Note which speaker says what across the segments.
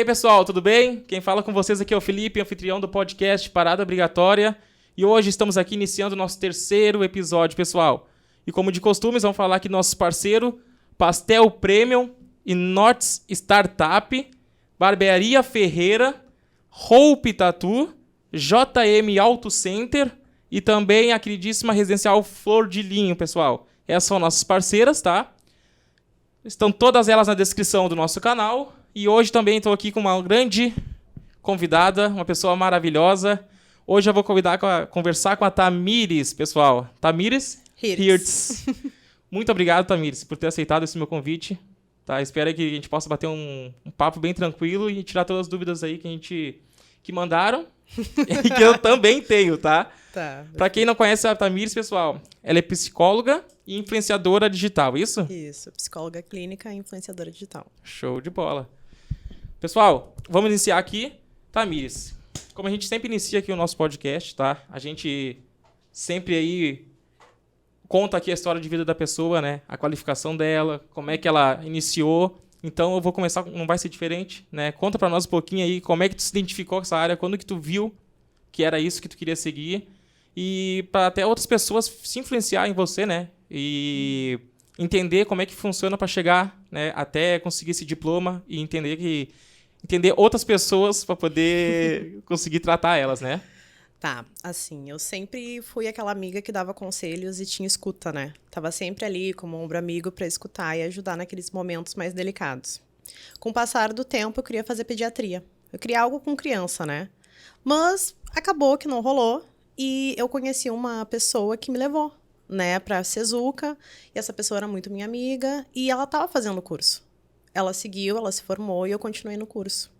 Speaker 1: pessoal, tudo bem? Quem fala com vocês aqui é o Felipe, anfitrião do podcast Parada Obrigatória. E hoje estamos aqui iniciando o nosso terceiro episódio, pessoal. E como de costume, vamos falar aqui do nosso parceiro, Pastel Premium, Inox Startup, Barbearia Ferreira, Hope Tattoo, JM Auto Center e também a queridíssima residencial Flor de Linho, pessoal. Essas são nossas parceiras, tá? Estão todas elas na descrição do nosso canal. E hoje também estou aqui com uma grande convidada, uma pessoa maravilhosa. Hoje eu vou conversar com a Tamires, pessoal. Tamires Hirtz. Muito obrigado, Tamires, por ter aceitado esse meu convite. Tá? Espero que a gente possa bater um papo bem tranquilo e tirar todas as dúvidas aí que mandaram e que eu também tenho, tá?
Speaker 2: Tá.
Speaker 1: Para quem não conhece a Tamires, pessoal, ela é psicóloga e influenciadora digital, isso?
Speaker 2: Isso, psicóloga clínica e influenciadora digital.
Speaker 1: Show de bola. Pessoal, vamos iniciar aqui. Tamires, como a gente sempre inicia aqui o nosso podcast, tá? A gente sempre aí conta aqui a história de vida da pessoa, né? A qualificação dela, como é que ela iniciou. Então eu vou começar, não vai ser diferente, né? Conta pra nós um pouquinho aí como é que tu se identificou com essa área, quando que tu viu que era isso que tu queria seguir e para até outras pessoas se influenciar em você, né? E entender como é que funciona para chegar, né, até conseguir esse diploma e entender outras pessoas para poder conseguir tratar elas, né?
Speaker 2: Tá, assim, eu sempre fui aquela amiga que dava conselhos e tinha escuta, né? Tava sempre ali como ombro amigo para escutar e ajudar naqueles momentos mais delicados. Com o passar do tempo, eu queria fazer pediatria. Eu queria algo com criança, né? Mas acabou que não rolou e eu conheci uma pessoa que me levou, né, pra Cezuca, e essa pessoa era muito minha amiga, e ela tava fazendo o curso. Ela seguiu, ela se formou, e eu continuei no curso.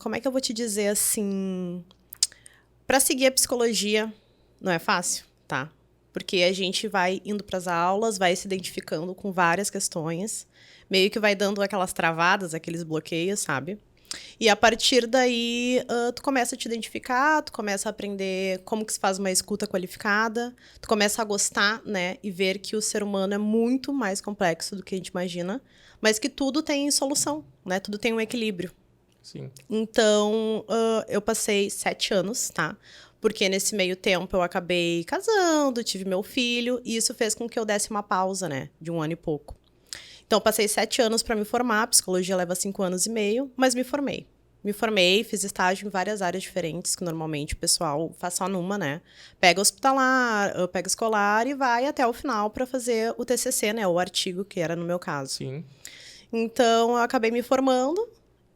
Speaker 2: Como é que eu vou te dizer, assim... Pra seguir a psicologia, não é fácil, tá? Porque a gente vai indo pras aulas, vai se identificando com várias questões, meio que vai dando aquelas travadas, aqueles bloqueios, sabe? E a partir daí, tu começa a te identificar, tu começa a aprender como que se faz uma escuta qualificada, tu começa a gostar, né, e ver que o ser humano é muito mais complexo do que a gente imagina, mas que tudo tem solução, né, tudo tem um equilíbrio.
Speaker 1: Sim.
Speaker 2: Então, eu passei 7 anos, tá? Porque nesse meio tempo eu acabei casando, tive meu filho, e isso fez com que eu desse uma pausa, né, de 1 ano e pouco. Então, passei 7 anos para me formar, a psicologia leva 5 anos e meio, mas me formei. Me formei, fiz estágio em várias áreas diferentes, que normalmente o pessoal faz só numa, né? Pega hospitalar, pega escolar e vai até o final para fazer o TCC, né? O artigo, que era no meu caso.
Speaker 1: Sim.
Speaker 2: Então, eu acabei me formando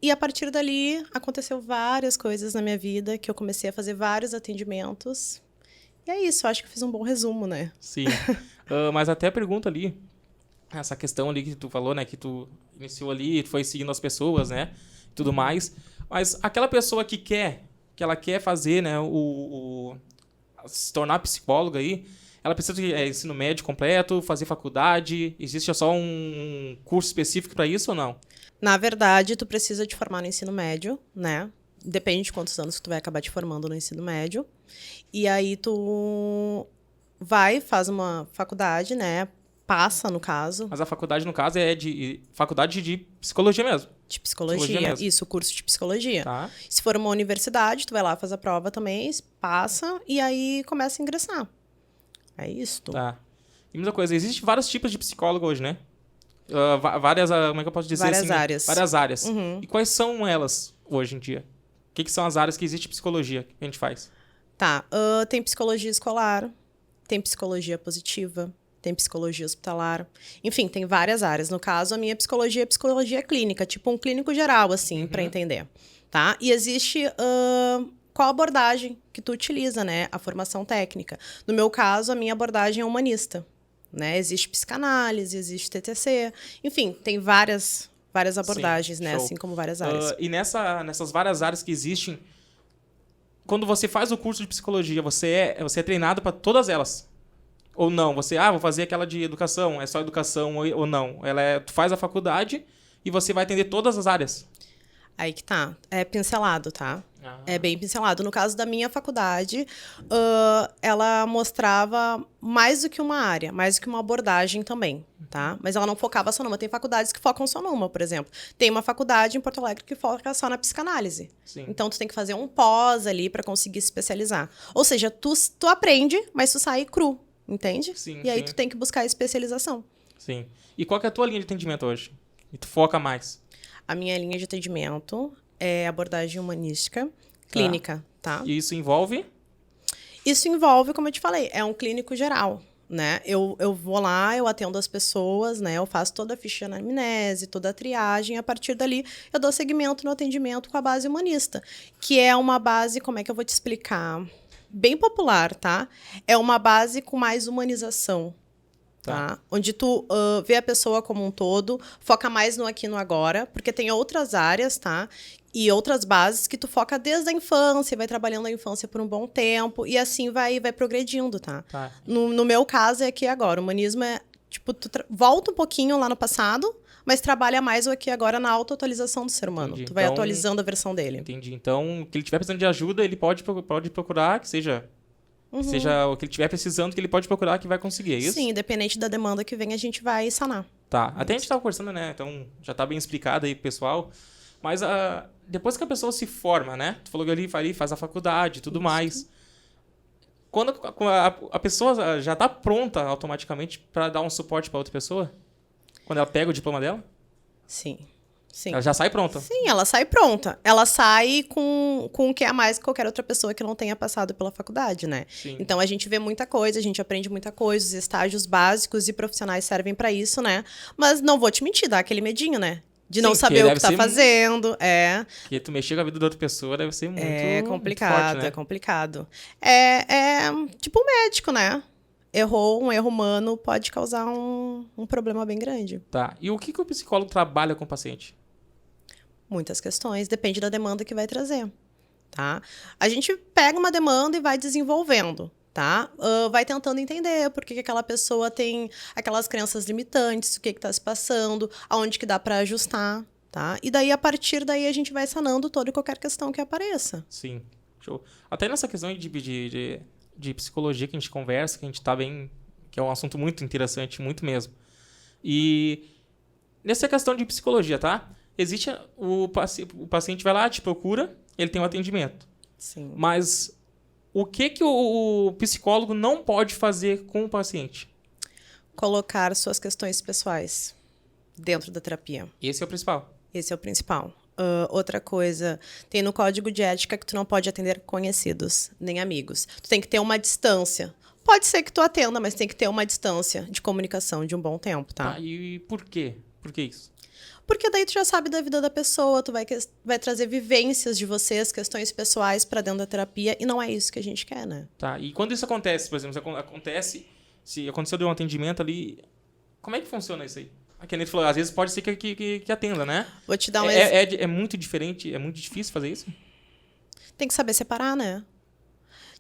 Speaker 2: e a partir dali aconteceu várias coisas na minha vida, que eu comecei a fazer vários atendimentos. E é isso, eu acho que eu fiz um bom resumo, né?
Speaker 1: Sim. Mas até a pergunta ali, essa questão ali que tu falou, né? Que tu iniciou ali, tu foi seguindo as pessoas, né? Tudo mais. Mas aquela pessoa que ela quer fazer, né? Se tornar psicóloga aí, ela precisa de ensino médio completo, fazer faculdade? Existe só um curso específico para isso ou não?
Speaker 2: Na verdade, tu precisa te formar no ensino médio, né? Depende de quantos anos que tu vai acabar te formando no ensino médio. E aí tu faz uma faculdade, né? Passa, no caso.
Speaker 1: Mas a faculdade, no caso, é faculdade de psicologia mesmo.
Speaker 2: De psicologia mesmo. Isso, curso de psicologia.
Speaker 1: Tá.
Speaker 2: Se for uma universidade, tu vai lá, faz a prova também, passa e aí começa a ingressar. É isso.
Speaker 1: Tá. E mesma coisa, existem vários tipos de psicólogo hoje, né? Várias, como é que eu posso dizer
Speaker 2: várias
Speaker 1: assim?
Speaker 2: Áreas.
Speaker 1: Várias áreas.
Speaker 2: Uhum.
Speaker 1: E quais são elas hoje em dia? O que são as áreas que existe psicologia que a gente faz?
Speaker 2: Tá. Tem psicologia escolar, tem psicologia positiva, tem psicologia hospitalar. Enfim, tem várias áreas. No caso, a minha psicologia é psicologia clínica, tipo um clínico geral, assim, para entender. Tá? E existe qual abordagem que tu utiliza, né? A formação técnica. No meu caso, a minha abordagem é humanista. Né? Existe psicanálise, existe TTC. Enfim, tem várias abordagens,
Speaker 1: sim,
Speaker 2: né?
Speaker 1: show.
Speaker 2: Assim como várias áreas.
Speaker 1: E nessas várias áreas que existem, quando você faz o curso de psicologia, você é treinado para todas elas? Ou não? Você, vou fazer aquela de educação, é só educação ou não? Tu faz a faculdade e você vai atender todas as áreas?
Speaker 2: Aí que tá. É pincelado, tá?
Speaker 1: Ah.
Speaker 2: É bem pincelado. No caso da minha faculdade, ela mostrava mais do que uma área, mais do que uma abordagem também, tá? Mas ela não focava só numa. Tem faculdades que focam só numa, por exemplo. Tem uma faculdade em Porto Alegre que foca só na psicanálise.
Speaker 1: Sim.
Speaker 2: Então, tu tem que fazer um pós ali pra conseguir se especializar. Ou seja, tu aprende, mas tu sai cru, entende?
Speaker 1: Sim,
Speaker 2: e aí
Speaker 1: sim.
Speaker 2: tu tem que buscar especialização.
Speaker 1: Sim. E qual que é a tua linha de atendimento hoje? E tu foca mais?
Speaker 2: A minha linha de atendimento é abordagem humanística, clínica, tá?
Speaker 1: E isso envolve?
Speaker 2: Isso envolve, como eu te falei, é um clínico geral, né? Eu vou lá, eu atendo as pessoas, né? Eu faço toda a ficha de anamnese, toda a triagem. A partir dali, eu dou seguimento no atendimento com a base humanista, que é uma base, como é que eu vou te explicar? Bem popular, tá? É uma base com mais humanização. Tá? Onde tu vê a pessoa como um todo, foca mais no aqui e no agora, porque tem outras áreas, tá? E outras bases que tu foca desde a infância, vai trabalhando a infância por um bom tempo, e assim vai progredindo, tá? No meu caso é aqui e agora. O humanismo é, tipo, tu volta um pouquinho lá no passado, mas trabalha mais o aqui e agora na auto-atualização do ser humano.
Speaker 1: Entendi.
Speaker 2: Tu vai
Speaker 1: Então,
Speaker 2: atualizando a versão dele.
Speaker 1: Entendi. Então, que ele tiver precisando de ajuda, ele pode procurar, que seja... Seja o que ele estiver precisando, que ele pode procurar que vai conseguir, é isso?
Speaker 2: Sim, independente da demanda que vem, a gente vai sanar.
Speaker 1: Tá. Até a gente estava conversando, né? Então, já tá bem explicado aí pro pessoal. Mas depois que a pessoa se forma, né? Tu falou que ali faz a faculdade e tudo mais. Quando a pessoa já tá pronta automaticamente para dar um suporte para outra pessoa? Quando ela pega o diploma dela?
Speaker 2: Sim. Sim.
Speaker 1: Ela já sai pronta?
Speaker 2: Sim, ela sai pronta. Ela sai com o que é a mais que qualquer outra pessoa que não tenha passado pela faculdade, né?
Speaker 1: Sim.
Speaker 2: Então, a gente vê muita coisa, a gente aprende muita coisa, os estágios básicos e profissionais servem pra isso, né? Mas não vou te mentir, dá aquele medinho, né? De não saber o que tá fazendo.
Speaker 1: Porque tu mexer com a vida da outra pessoa deve ser muito
Speaker 2: complicado,
Speaker 1: muito forte, né?
Speaker 2: é complicado. É tipo um médico, né? Errou, um erro humano pode causar um problema bem grande.
Speaker 1: Tá. E o que o psicólogo trabalha com o paciente?
Speaker 2: Muitas questões, depende da demanda que vai trazer, tá? A gente pega uma demanda e vai desenvolvendo, tá? Vai tentando entender por que aquela pessoa tem aquelas crenças limitantes, o que está se passando, aonde que dá para ajustar, tá? E daí, a partir daí, a gente vai sanando toda e qualquer questão que apareça.
Speaker 1: Sim, show. Até nessa questão de psicologia que a gente conversa, que a gente tá bem... Que é um assunto muito interessante, muito mesmo. E nessa questão de psicologia, tá? Existe o paciente vai lá, te procura, ele tem um atendimento.
Speaker 2: Sim.
Speaker 1: Mas o que o psicólogo não pode fazer com o paciente?
Speaker 2: Colocar suas questões pessoais dentro da terapia.
Speaker 1: Esse é o principal.
Speaker 2: Esse é o principal. Outra coisa, tem no código de ética que tu não pode atender conhecidos, nem amigos. Tu tem que ter uma distância. Pode ser que tu atenda, mas tem que ter uma distância de comunicação de um bom tempo, tá?
Speaker 1: E por quê? Por que isso?
Speaker 2: Porque daí tu já sabe da vida da pessoa, tu vai trazer vivências de vocês, questões pessoais pra dentro da terapia, e não é isso que a gente quer, né?
Speaker 1: Tá, e quando isso acontece, por exemplo, se aconteceu de um atendimento ali, como é que funciona isso aí? A Kenneth falou, às vezes pode ser que atenda, né?
Speaker 2: Vou te dar um
Speaker 1: É muito diferente, é muito difícil fazer isso?
Speaker 2: Tem que saber separar, né?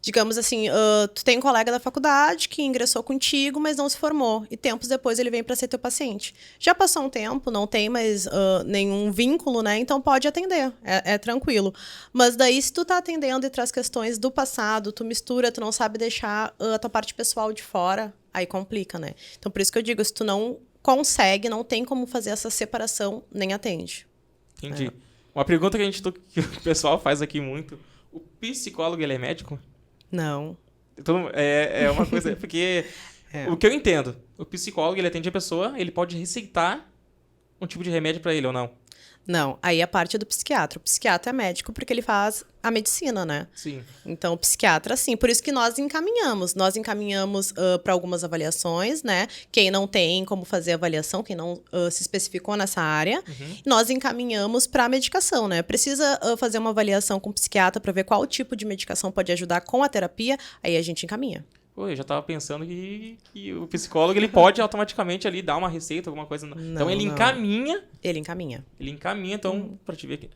Speaker 2: Digamos assim, tu tem um colega da faculdade que ingressou contigo, mas não se formou. E tempos depois ele vem para ser teu paciente. Já passou um tempo, não tem mais nenhum vínculo, né? Então pode atender, é tranquilo. Mas daí, se tu tá atendendo e traz questões do passado, tu mistura, tu não sabe deixar a tua parte pessoal de fora, aí complica, né? Então por isso que eu digo, se tu não consegue, não tem como fazer essa separação, nem atende.
Speaker 1: Entendi. Uma pergunta que que o pessoal faz aqui muito, o psicólogo, ele é médico?
Speaker 2: Não.
Speaker 1: Então, é uma coisa... Porque o que eu entendo, o psicólogo, ele atende a pessoa, ele pode receitar um tipo de remédio para ele ou não?
Speaker 2: Não, aí é parte do psiquiatra. O psiquiatra é médico porque ele faz a medicina, né?
Speaker 1: Sim.
Speaker 2: Então, o psiquiatra, sim. Por isso que nós encaminhamos. Nós encaminhamos para algumas avaliações, né? Quem não tem como fazer avaliação, quem não se especificou nessa área, nós encaminhamos para a medicação, né? Precisa fazer uma avaliação com o psiquiatra para ver qual tipo de medicação pode ajudar com a terapia, aí a gente encaminha.
Speaker 1: Pô, eu já estava pensando que o psicólogo ele pode automaticamente ali dar uma receita, alguma coisa. Então ele encaminha.
Speaker 2: Ele encaminha.
Speaker 1: Ele encaminha, então, para te ver que.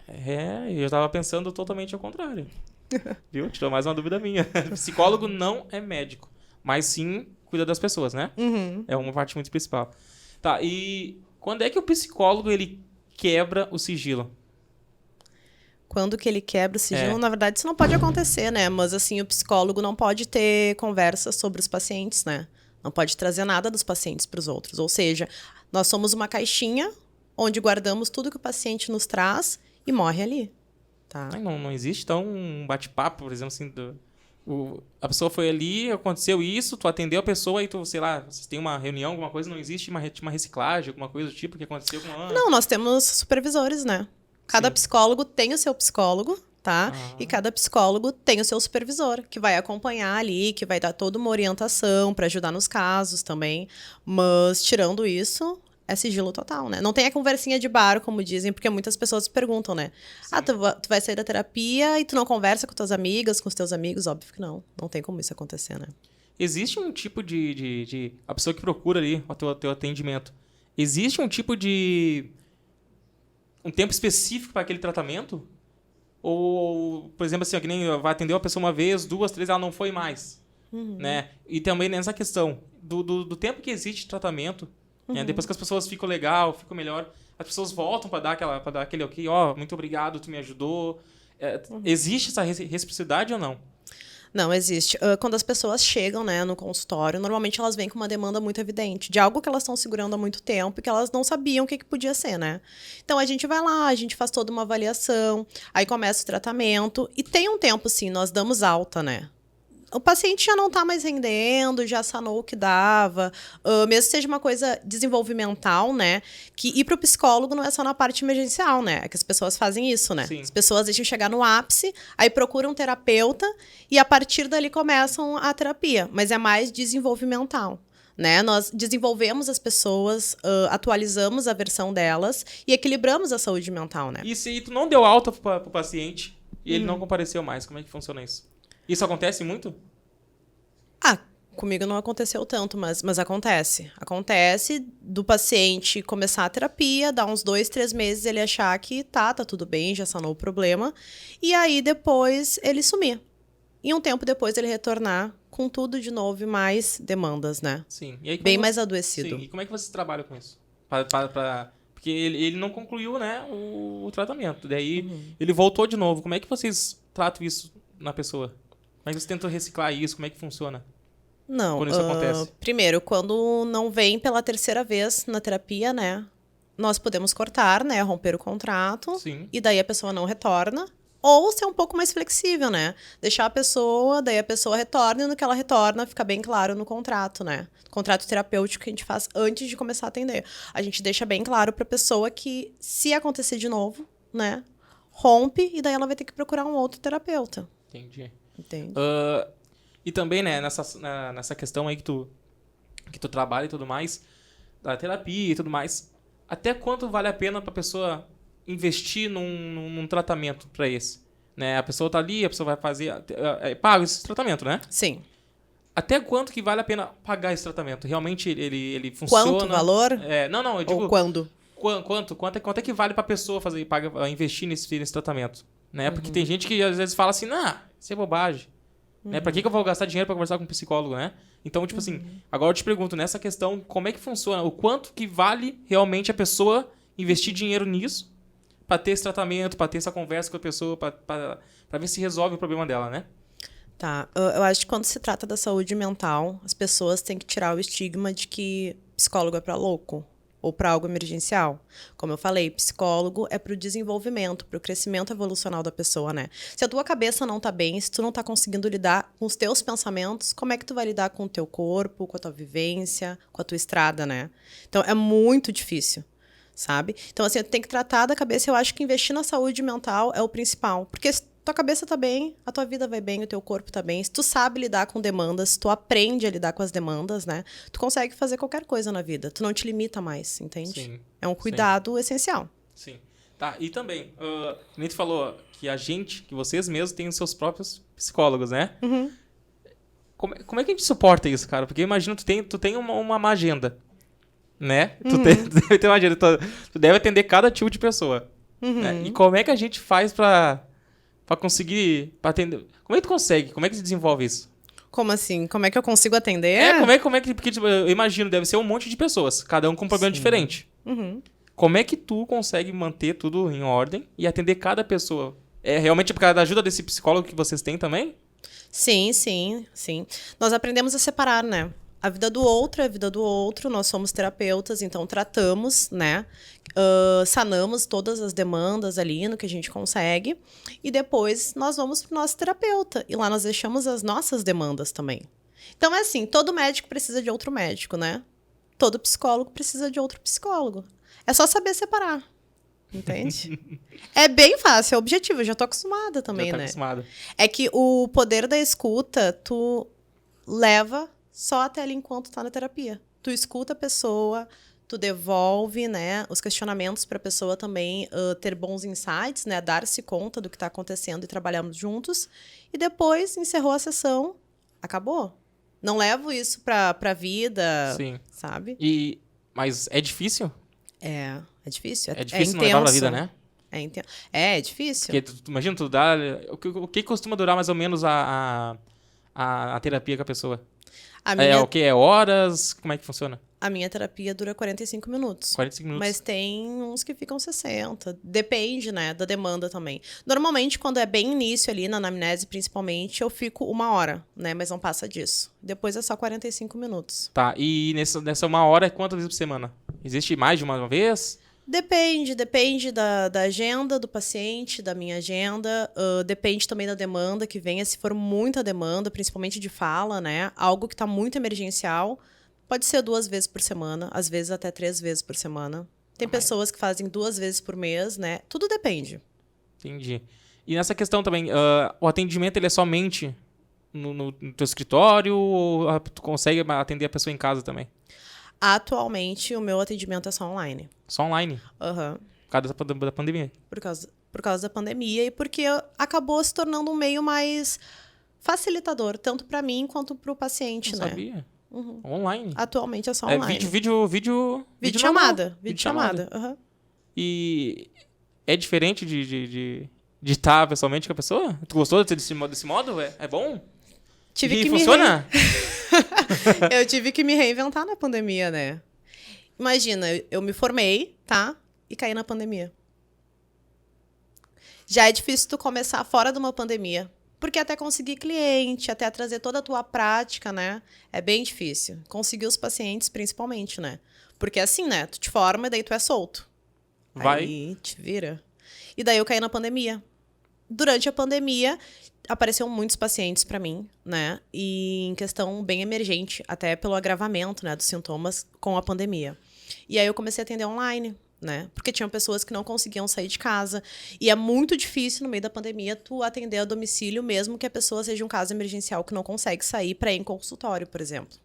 Speaker 1: Eu já estava pensando totalmente ao contrário. Viu? Tirou mais uma dúvida minha. Psicólogo não é médico, mas sim cuida das pessoas, né? É uma parte muito principal. Tá, e quando é que o psicólogo ele quebra o sigilo?
Speaker 2: Quando que ele quebra o sigilo, na verdade, isso não pode acontecer, né? Mas, assim, o psicólogo não pode ter conversa sobre os pacientes, né? Não pode trazer nada dos pacientes para os outros. Ou seja, nós somos uma caixinha onde guardamos tudo que o paciente nos traz e morre ali, tá?
Speaker 1: Não existe, então, um bate-papo, por exemplo, assim, a pessoa foi ali, aconteceu isso, tu atendeu a pessoa e tu, sei lá, vocês têm uma reunião, alguma coisa, não existe uma reciclagem, alguma coisa do tipo que aconteceu com a...
Speaker 2: Não, nós temos supervisores, né? Cada psicólogo tem o seu psicólogo, tá? E cada psicólogo tem o seu supervisor, que vai acompanhar ali, que vai dar toda uma orientação para ajudar nos casos também. Mas, tirando isso, é sigilo total, né? Não tem a conversinha de bar, como dizem, porque muitas pessoas perguntam, né? Sim. Tu vai sair da terapia e tu não conversa com tuas amigas, com os teus amigos? Óbvio que não. Não tem como isso acontecer, né?
Speaker 1: Existe um tipo a pessoa que procura ali o teu atendimento, existe um tipo de... um tempo específico para aquele tratamento? Ou, por exemplo, assim, que nem vai atender uma pessoa uma vez, 2, 3, ela não foi mais. Né? E também nessa questão do tempo que existe tratamento, né? Depois que as pessoas ficam legal, ficam melhor, as pessoas voltam para dar aquele ok, muito obrigado, tu me ajudou. Existe essa reciprocidade ou não?
Speaker 2: Não, existe. Quando as pessoas chegam, né, no consultório, normalmente elas vêm com uma demanda muito evidente, de algo que elas estão segurando há muito tempo e que elas não sabiam o que podia ser, né? Então, a gente vai lá, a gente faz toda uma avaliação, aí começa o tratamento, e tem um tempo, sim, nós damos alta, né? O paciente já não está mais rendendo, já sanou o que dava, mesmo que seja uma coisa desenvolvimental, né? Que ir para o psicólogo não é só na parte emergencial, né? É que as pessoas fazem isso, né?
Speaker 1: Sim.
Speaker 2: As pessoas deixam chegar no ápice, aí procuram um terapeuta e a partir dali começam a terapia. Mas é mais desenvolvimental, né? Nós desenvolvemos as pessoas, atualizamos a versão delas e equilibramos a saúde mental, né?
Speaker 1: E se tu não deu alta pro paciente e ele não compareceu mais, como é que funciona isso? Isso acontece muito?
Speaker 2: Comigo não aconteceu tanto, mas acontece. Acontece do paciente começar a terapia, dar uns 2, 3 meses ele achar que tá tudo bem, já sanou o problema. E aí depois ele sumir. E um tempo depois ele retornar com tudo de novo e mais demandas, né?
Speaker 1: Sim. E aí,
Speaker 2: bem mais adoecido.
Speaker 1: Sim. E como é que vocês trabalham com isso? Porque ele não concluiu, né, o tratamento. Daí ele voltou de novo. Como é que vocês tratam isso na pessoa? Como é que vocês tentam reciclar isso? Como é que funciona?
Speaker 2: Não,
Speaker 1: quando isso acontece?
Speaker 2: Primeiro, quando não vem pela terceira vez na terapia, né? Nós podemos cortar, né? Romper o contrato.
Speaker 1: Sim.
Speaker 2: E daí a pessoa não retorna. Ou ser um pouco mais flexível, né? Deixar a pessoa, daí a pessoa retorna e no que ela retorna fica bem claro no contrato, né? Contrato terapêutico que a gente faz antes de começar a atender. A gente deixa bem claro pra pessoa que se acontecer de novo, né? Rompe e daí ela vai ter que procurar um outro terapeuta.
Speaker 1: Entendi.
Speaker 2: Entende?
Speaker 1: E também, né, nessa questão aí que tu trabalha e tudo mais, da terapia e tudo mais, até quanto vale a pena pra pessoa investir num tratamento pra esse? Né? A pessoa tá ali, a pessoa vai fazer... paga esse tratamento, né?
Speaker 2: Sim.
Speaker 1: Até quanto que vale a pena pagar esse tratamento? Realmente ele funciona?
Speaker 2: Quanto valor?
Speaker 1: Não, eu digo...
Speaker 2: Ou quando?
Speaker 1: Quanto é que vale pra pessoa investir nesse tratamento? Né? Porque tem gente que às vezes fala assim, isso é bobagem. Né? Pra que eu vou gastar dinheiro pra conversar com um psicólogo, né? Então, tipo assim, agora eu te pergunto, nessa questão, como é que funciona? O quanto que vale realmente a pessoa investir dinheiro nisso pra ter esse tratamento, pra ter essa conversa com a pessoa, pra ver se resolve o problema dela, né?
Speaker 2: Tá. Eu acho que quando se trata da saúde mental, as pessoas têm que tirar o estigma de que psicólogo é pra louco ou para algo emergencial. Como eu falei, psicólogo é para o desenvolvimento, para o crescimento evolucional da pessoa, né? Se a tua cabeça não tá bem, se tu não tá conseguindo lidar com os teus pensamentos, como é que tu vai lidar com o teu corpo, com a tua vivência, com a tua estrada, né? Então, é muito difícil, sabe? Então, assim, tu tem que tratar da cabeça. Eu acho que investir na saúde mental é o principal. Porque se tua cabeça tá bem, a tua vida vai bem, o teu corpo tá bem. Se tu sabe lidar com demandas, se tu aprende a lidar com as demandas, né? Tu consegue fazer qualquer coisa na vida. Tu não te limita mais, entende?
Speaker 1: Sim.
Speaker 2: É um cuidado essencial.
Speaker 1: Sim. Tá, e também, nem tu falou que que vocês mesmos têm os seus próprios psicólogos, né?
Speaker 2: Uhum.
Speaker 1: Como é que a gente suporta isso, cara? Porque imagina, tu tem uma agenda, né? Tu deve ter uma agenda, tu deve atender cada tipo de pessoa. Né? E como é que a gente faz pra conseguir atender? Como é que tu consegue? Como é que tu desenvolve isso?
Speaker 2: Como assim? Como é que eu consigo atender?
Speaker 1: Como é que... Porque tipo, eu imagino, deve ser um monte de pessoas, cada um com um problema diferente.
Speaker 2: Uhum.
Speaker 1: Como é que tu consegue manter tudo em ordem e atender cada pessoa É realmente por causa da ajuda desse psicólogo que vocês têm também?
Speaker 2: Sim, sim, sim. Nós aprendemos a separar, né? A vida do outro é a vida do outro, nós somos terapeutas, então tratamos, né? Sanamos todas as demandas ali no que a gente consegue. E depois nós vamos pro nosso terapeuta. E lá nós deixamos as nossas demandas também. Então é assim, todo médico precisa de outro médico, né? Todo psicólogo precisa de outro psicólogo. É só saber separar. Entende? É bem fácil, é objetivo. Eu já tô acostumada também,
Speaker 1: Já tá
Speaker 2: né?
Speaker 1: acostumado.
Speaker 2: É que o poder da escuta, tu leva só até ali enquanto tá na terapia. Tu escuta a pessoa, tu devolve, né, os questionamentos para a pessoa também ter bons insights, né, dar-se conta do que tá acontecendo e trabalhamos juntos. E depois encerrou a sessão, acabou. Não levo isso pra vida,
Speaker 1: Sim.
Speaker 2: sabe?
Speaker 1: Mas é difícil?
Speaker 2: É difícil.
Speaker 1: É difícil não
Speaker 2: intenso.
Speaker 1: levar pra vida, né?
Speaker 2: É difícil.
Speaker 1: Porque imagina, tu dá... O que costuma durar mais ou menos a terapia com a pessoa?
Speaker 2: A
Speaker 1: É
Speaker 2: minha,
Speaker 1: o quê? É horas? Como é que funciona?
Speaker 2: a minha terapia dura 45 minutos.
Speaker 1: 45 minutos?
Speaker 2: Mas tem uns que ficam 60. Depende, né, da demanda também. Normalmente, quando é bem início ali, na anamnese principalmente, eu fico 1 hora, né? Mas não passa disso. Depois é só 45 minutos.
Speaker 1: Tá, e nessa 1 hora, quantas vezes por semana? Existe mais de uma vez?
Speaker 2: Depende da agenda do paciente, da minha agenda. Depende também da demanda que venha. Se for muita demanda, principalmente de fala, né? Algo que está muito emergencial, pode ser 2 vezes por semana, às vezes até 3 vezes por semana. Tem pessoas que fazem 2 vezes por mês, né? Tudo depende.
Speaker 1: Entendi. E nessa questão também, o atendimento ele é somente no teu escritório ou tu consegue atender a pessoa em casa também?
Speaker 2: Atualmente, o meu atendimento é só online.
Speaker 1: Só online?
Speaker 2: Aham.
Speaker 1: Por causa da pandemia?
Speaker 2: Por causa da pandemia e porque acabou se tornando um meio mais facilitador, tanto para mim quanto para o paciente,
Speaker 1: Não
Speaker 2: né?
Speaker 1: sabia. Online.
Speaker 2: Atualmente é só online.
Speaker 1: Videochamada.
Speaker 2: Videochamada. Aham.
Speaker 1: E é diferente de estar pessoalmente com a pessoa? Tu gostou desse modo? É bom?
Speaker 2: Tive
Speaker 1: E
Speaker 2: que
Speaker 1: funciona?
Speaker 2: Eu tive que me reinventar na pandemia, né? Imagina, eu me formei, tá? E caí na pandemia. Já é difícil tu começar fora de uma pandemia. Porque até conseguir cliente, até trazer toda a tua prática, né? É bem difícil. Conseguir os pacientes, principalmente, né? Porque assim, né? Tu te forma e daí tu é solto.
Speaker 1: Vai.
Speaker 2: Aí te vira. E daí eu caí na pandemia. Durante a pandemia, apareceram muitos pacientes para mim, né? E em questão bem emergente, até pelo agravamento, né, dos sintomas com a pandemia. E aí eu comecei a atender online, né? Porque tinham pessoas que não conseguiam sair de casa. E é muito difícil, no meio da pandemia, tu atender a domicílio, mesmo que a pessoa seja um caso emergencial que não consegue sair para ir em consultório, por exemplo.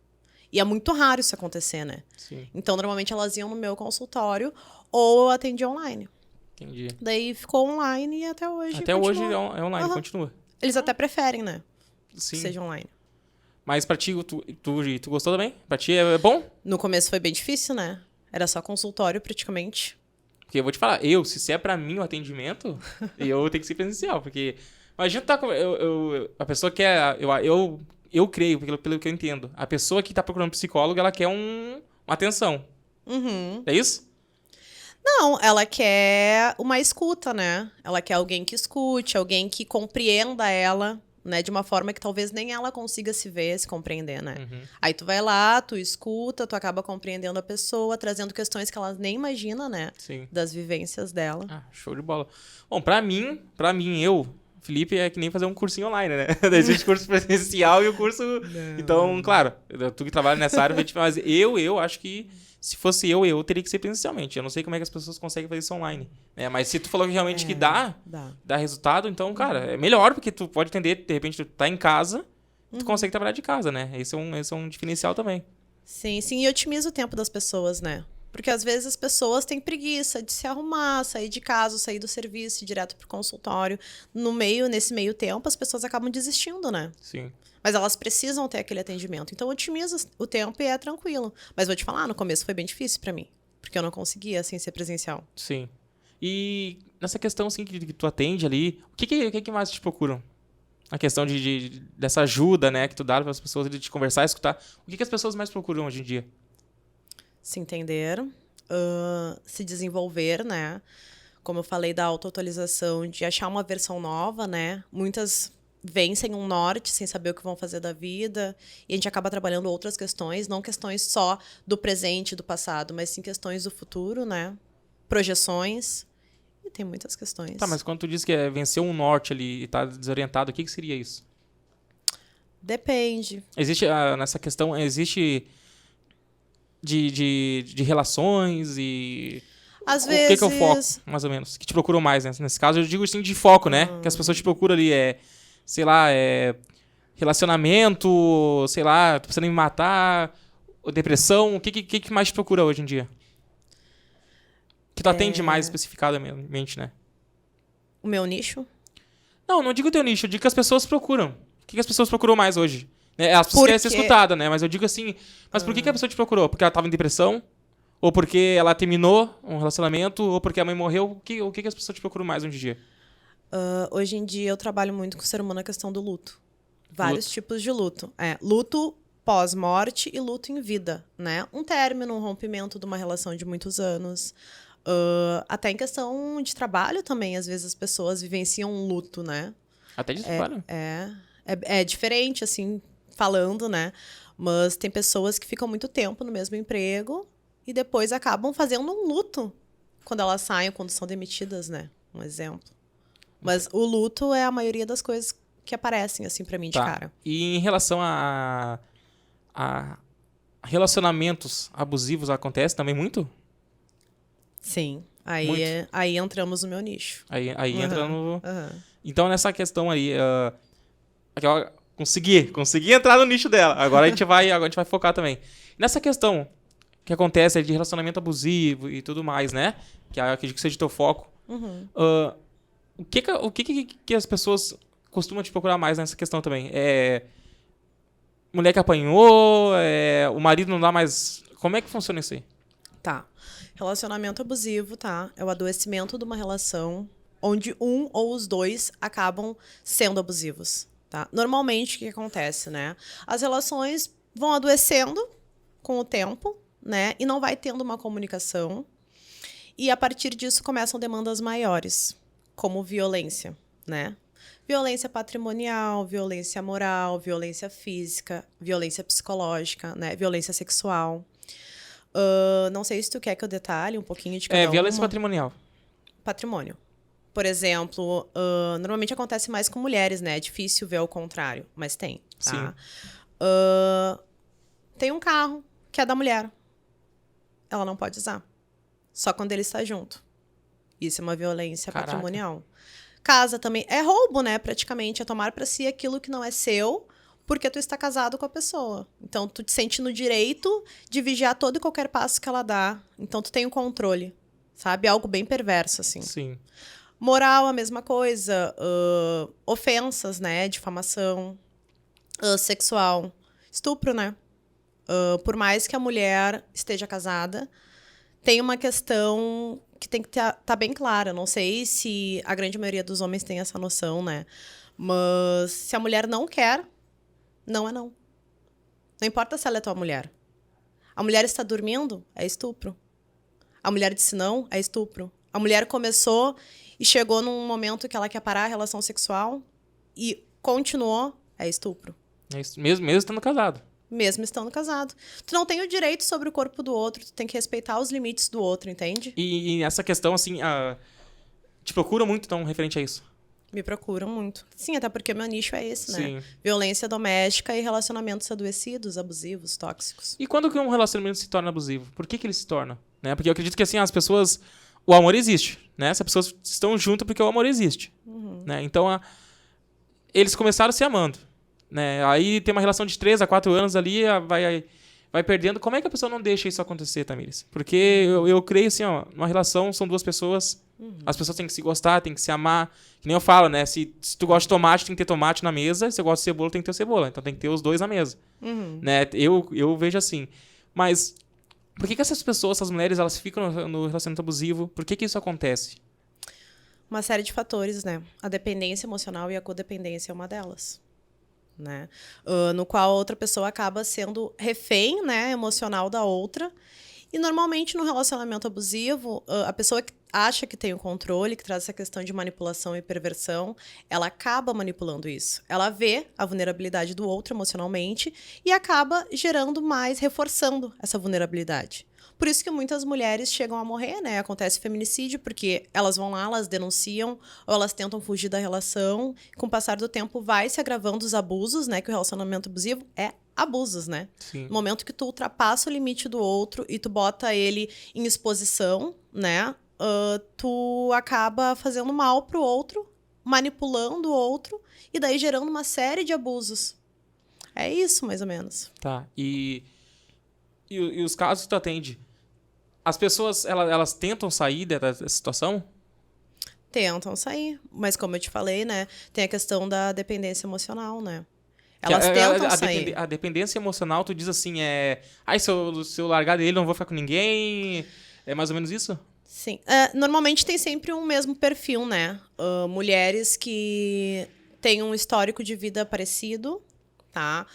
Speaker 2: E é muito raro isso acontecer, né?
Speaker 1: Sim.
Speaker 2: Então, normalmente, elas iam no meu consultório ou eu atendia online.
Speaker 1: Entendi.
Speaker 2: Daí ficou online e até hoje
Speaker 1: Até hoje
Speaker 2: continua.
Speaker 1: é online,
Speaker 2: Aham.
Speaker 1: continua.
Speaker 2: Eles até preferem, né?
Speaker 1: Sim.
Speaker 2: Que seja online.
Speaker 1: Mas pra ti, tu gostou também? Pra ti é bom?
Speaker 2: No começo foi bem difícil, né? Era só consultório, praticamente.
Speaker 1: Porque eu vou te falar, se é pra mim o atendimento, eu tenho que ser presencial. Porque imagina a pessoa quer... Eu creio, pelo que eu entendo. A pessoa que tá procurando psicólogo, ela quer uma atenção.
Speaker 2: Uhum.
Speaker 1: É isso?
Speaker 2: Não, ela quer uma escuta, né? Ela quer alguém que escute, alguém que compreenda ela, né? De uma forma que talvez nem ela consiga se ver, se compreender, né?
Speaker 1: Uhum.
Speaker 2: Aí tu vai lá, tu escuta, tu acaba compreendendo a pessoa, trazendo questões que ela nem imagina, né?
Speaker 1: Sim.
Speaker 2: Das vivências dela.
Speaker 1: Ah, show de bola. Bom, pra mim, Felipe, é que nem fazer um cursinho online, né? Existe curso presencial e o curso... Então, claro, tu que trabalha nessa área, mas eu acho que se fosse eu teria que ser presencialmente. Eu não sei como é que as pessoas conseguem fazer isso online. Mas se tu falou que realmente que dá resultado, então, cara, é melhor, porque tu pode atender, de repente, tu tá em casa, tu consegue trabalhar de casa, né? Esse é um diferencial também.
Speaker 2: Sim, sim, e otimiza o tempo das pessoas, né? Porque às vezes as pessoas têm preguiça de se arrumar, sair de casa, sair do serviço, ir direto pro consultório. Nesse meio tempo, as pessoas acabam desistindo, né?
Speaker 1: Sim.
Speaker 2: Mas elas precisam ter aquele atendimento. Então, otimiza o tempo e é tranquilo. Mas vou te falar, no começo foi bem difícil pra mim. Porque eu não conseguia, assim, ser presencial.
Speaker 1: Sim. E nessa questão, assim, que tu atende ali, o que mais te procuram? A questão dessa ajuda, né, que tu dá para as pessoas, de te conversar, escutar. O que as pessoas mais procuram hoje em dia?
Speaker 2: Se entender, se desenvolver, né? Como eu falei da autoatualização, de achar uma versão nova, né? Muitas vêm sem um norte, sem saber o que vão fazer da vida, e a gente acaba trabalhando outras questões, não questões só do presente e do passado, mas sim questões do futuro, né? Projeções, e tem muitas questões.
Speaker 1: Tá, mas quando tu diz que é vencer um norte ali e tá desorientado, o que seria isso?
Speaker 2: Depende.
Speaker 1: Existe, nessa questão, existe de relações e...
Speaker 2: Às
Speaker 1: O
Speaker 2: vezes...
Speaker 1: que é o foco, mais ou menos? Que te procuram mais, né? Nesse caso, eu digo assim de foco, né? Que as pessoas te procuram ali, sei lá, relacionamento, sei lá, tô precisando me matar, ou depressão. O que mais te procura hoje em dia? Que tu atende mais especificadamente, né?
Speaker 2: O meu nicho?
Speaker 1: Não digo teu nicho, eu digo que as pessoas procuram. O que as pessoas procuram mais hoje? As pessoas querem ser escutadas, né? Mas eu digo assim, mas por que a pessoa te procurou? Porque ela tava em depressão? Ou porque ela terminou um relacionamento? Ou porque a mãe morreu? O que as pessoas te procuram mais hoje em dia?
Speaker 2: Hoje em dia eu trabalho muito com o ser humano na questão do luto. Vários tipos de luto. Luto pós-morte e luto em vida, né? Um término, um rompimento de uma relação de muitos anos. Até em questão de trabalho também, às vezes as pessoas vivenciam um luto, né?
Speaker 1: Até de trabalho.
Speaker 2: É diferente, assim, falando, né? Mas tem pessoas que ficam muito tempo no mesmo emprego e depois acabam fazendo um luto quando elas saem, quando são demitidas, né? Um exemplo. Mas o luto é a maioria das coisas que aparecem, assim, pra mim de cara.
Speaker 1: E em relação a relacionamentos abusivos, acontece também muito?
Speaker 2: Sim. Aí entramos no meu nicho.
Speaker 1: Aí entra no... Então, nessa questão aí... Consegui entrar no nicho dela. Agora a gente vai focar também. Nessa questão que acontece de relacionamento abusivo e tudo mais, né? Que acredito que seja teu foco. O que as pessoas costumam te procurar mais nessa questão também? Mulher que apanhou? O marido não dá mais... Como é que funciona isso aí?
Speaker 2: Tá. Relacionamento abusivo, tá? É o adoecimento de uma relação onde um ou os dois acabam sendo abusivos, tá? Normalmente, o que acontece, né? As relações vão adoecendo com o tempo, né? E não vai tendo uma comunicação. E, a partir disso, começam demandas maiores, como violência, né? Violência patrimonial, violência moral, violência física, violência psicológica, né? Violência sexual. Não sei se tu quer que eu detalhe um pouquinho de cada
Speaker 1: violência patrimonial.
Speaker 2: Patrimônio. Por exemplo, normalmente acontece mais com mulheres, né? É difícil ver o contrário, mas tem, tá?
Speaker 1: Sim.
Speaker 2: Tem um carro que é da mulher. Ela não pode usar. Só quando ele está junto. Isso é uma violência patrimonial. Casa também. É roubo, né? Praticamente. É tomar para si aquilo que não é seu, porque tu está casado com a pessoa. Então, tu te sente no direito de vigiar todo e qualquer passo que ela dá. Então, tu tem o controle, sabe? É algo bem perverso, assim.
Speaker 1: Sim.
Speaker 2: Moral, a mesma coisa. Ofensas, né? Difamação. Sexual. Estupro, né? Por mais que a mulher esteja casada, tem uma questão que tem que tá bem clara. Não sei se a grande maioria dos homens tem essa noção, né? Mas se a mulher não quer... Não é não. Não importa se ela é tua mulher. A mulher está dormindo, é estupro. A mulher disse não, é estupro. A mulher começou e chegou num momento que ela quer parar a relação sexual e continuou, é estupro.
Speaker 1: É isso, mesmo estando casado.
Speaker 2: Mesmo estando casado. Tu não tem o direito sobre o corpo do outro, tu tem que respeitar os limites do outro, entende?
Speaker 1: E essa questão, assim, te procura muito, então, referente a isso?
Speaker 2: Me procuram muito. Sim, até porque meu nicho é esse, né?
Speaker 1: Sim.
Speaker 2: Violência doméstica e relacionamentos adoecidos, abusivos, tóxicos.
Speaker 1: E quando que um relacionamento se torna abusivo? Por que ele se torna? Né? Porque eu acredito que, assim, as pessoas... O amor existe, né? As pessoas estão juntas porque o amor existe. Né? Então, eles começaram se amando. Né? Aí tem uma relação de 3 a 4 anos ali, vai perdendo. Como é que a pessoa não deixa isso acontecer, Tamires? Porque eu creio, assim, uma relação são duas pessoas... As pessoas têm que se gostar, têm que se amar. Que nem eu falo, né? Se tu gosta de tomate, tem que ter tomate na mesa. Se eu gosto de cebola, tem que ter cebola. Então tem que ter os dois na mesa. Né? Eu vejo assim. Mas por que essas pessoas, essas mulheres, elas ficam no relacionamento abusivo? Por que isso acontece?
Speaker 2: Uma série de fatores, né? A dependência emocional e a codependência é uma delas. Né? No qual a outra pessoa acaba sendo refém, né, emocional da outra. E normalmente no relacionamento abusivo, a pessoa que acha que tem o controle, que traz essa questão de manipulação e perversão, ela acaba manipulando isso. Ela vê a vulnerabilidade do outro emocionalmente e acaba gerando mais, reforçando essa vulnerabilidade. Por isso que muitas mulheres chegam a morrer, né? Acontece feminicídio, porque elas vão lá, elas denunciam, ou elas tentam fugir da relação. Com o passar do tempo, vai se agravando os abusos, né? Que o relacionamento abusivo é abusos, né?
Speaker 1: Sim.
Speaker 2: No momento que tu ultrapassa o limite do outro e tu bota ele em exposição, né? Tu acaba fazendo mal pro outro, manipulando o outro, e daí gerando uma série de abusos. É isso, mais ou menos.
Speaker 1: Tá. E os casos que tu atende, as pessoas, elas tentam sair dessa situação?
Speaker 2: Tentam sair. Mas como eu te falei, né? Tem a questão da dependência emocional, né?
Speaker 1: Que
Speaker 2: Elas tentam sair.
Speaker 1: a dependência emocional, tu diz assim, ai, se eu largar dele, não vou ficar com ninguém. É mais ou menos isso?
Speaker 2: Sim. Normalmente tem sempre um mesmo perfil, né? Mulheres que têm um histórico de vida parecido, tá?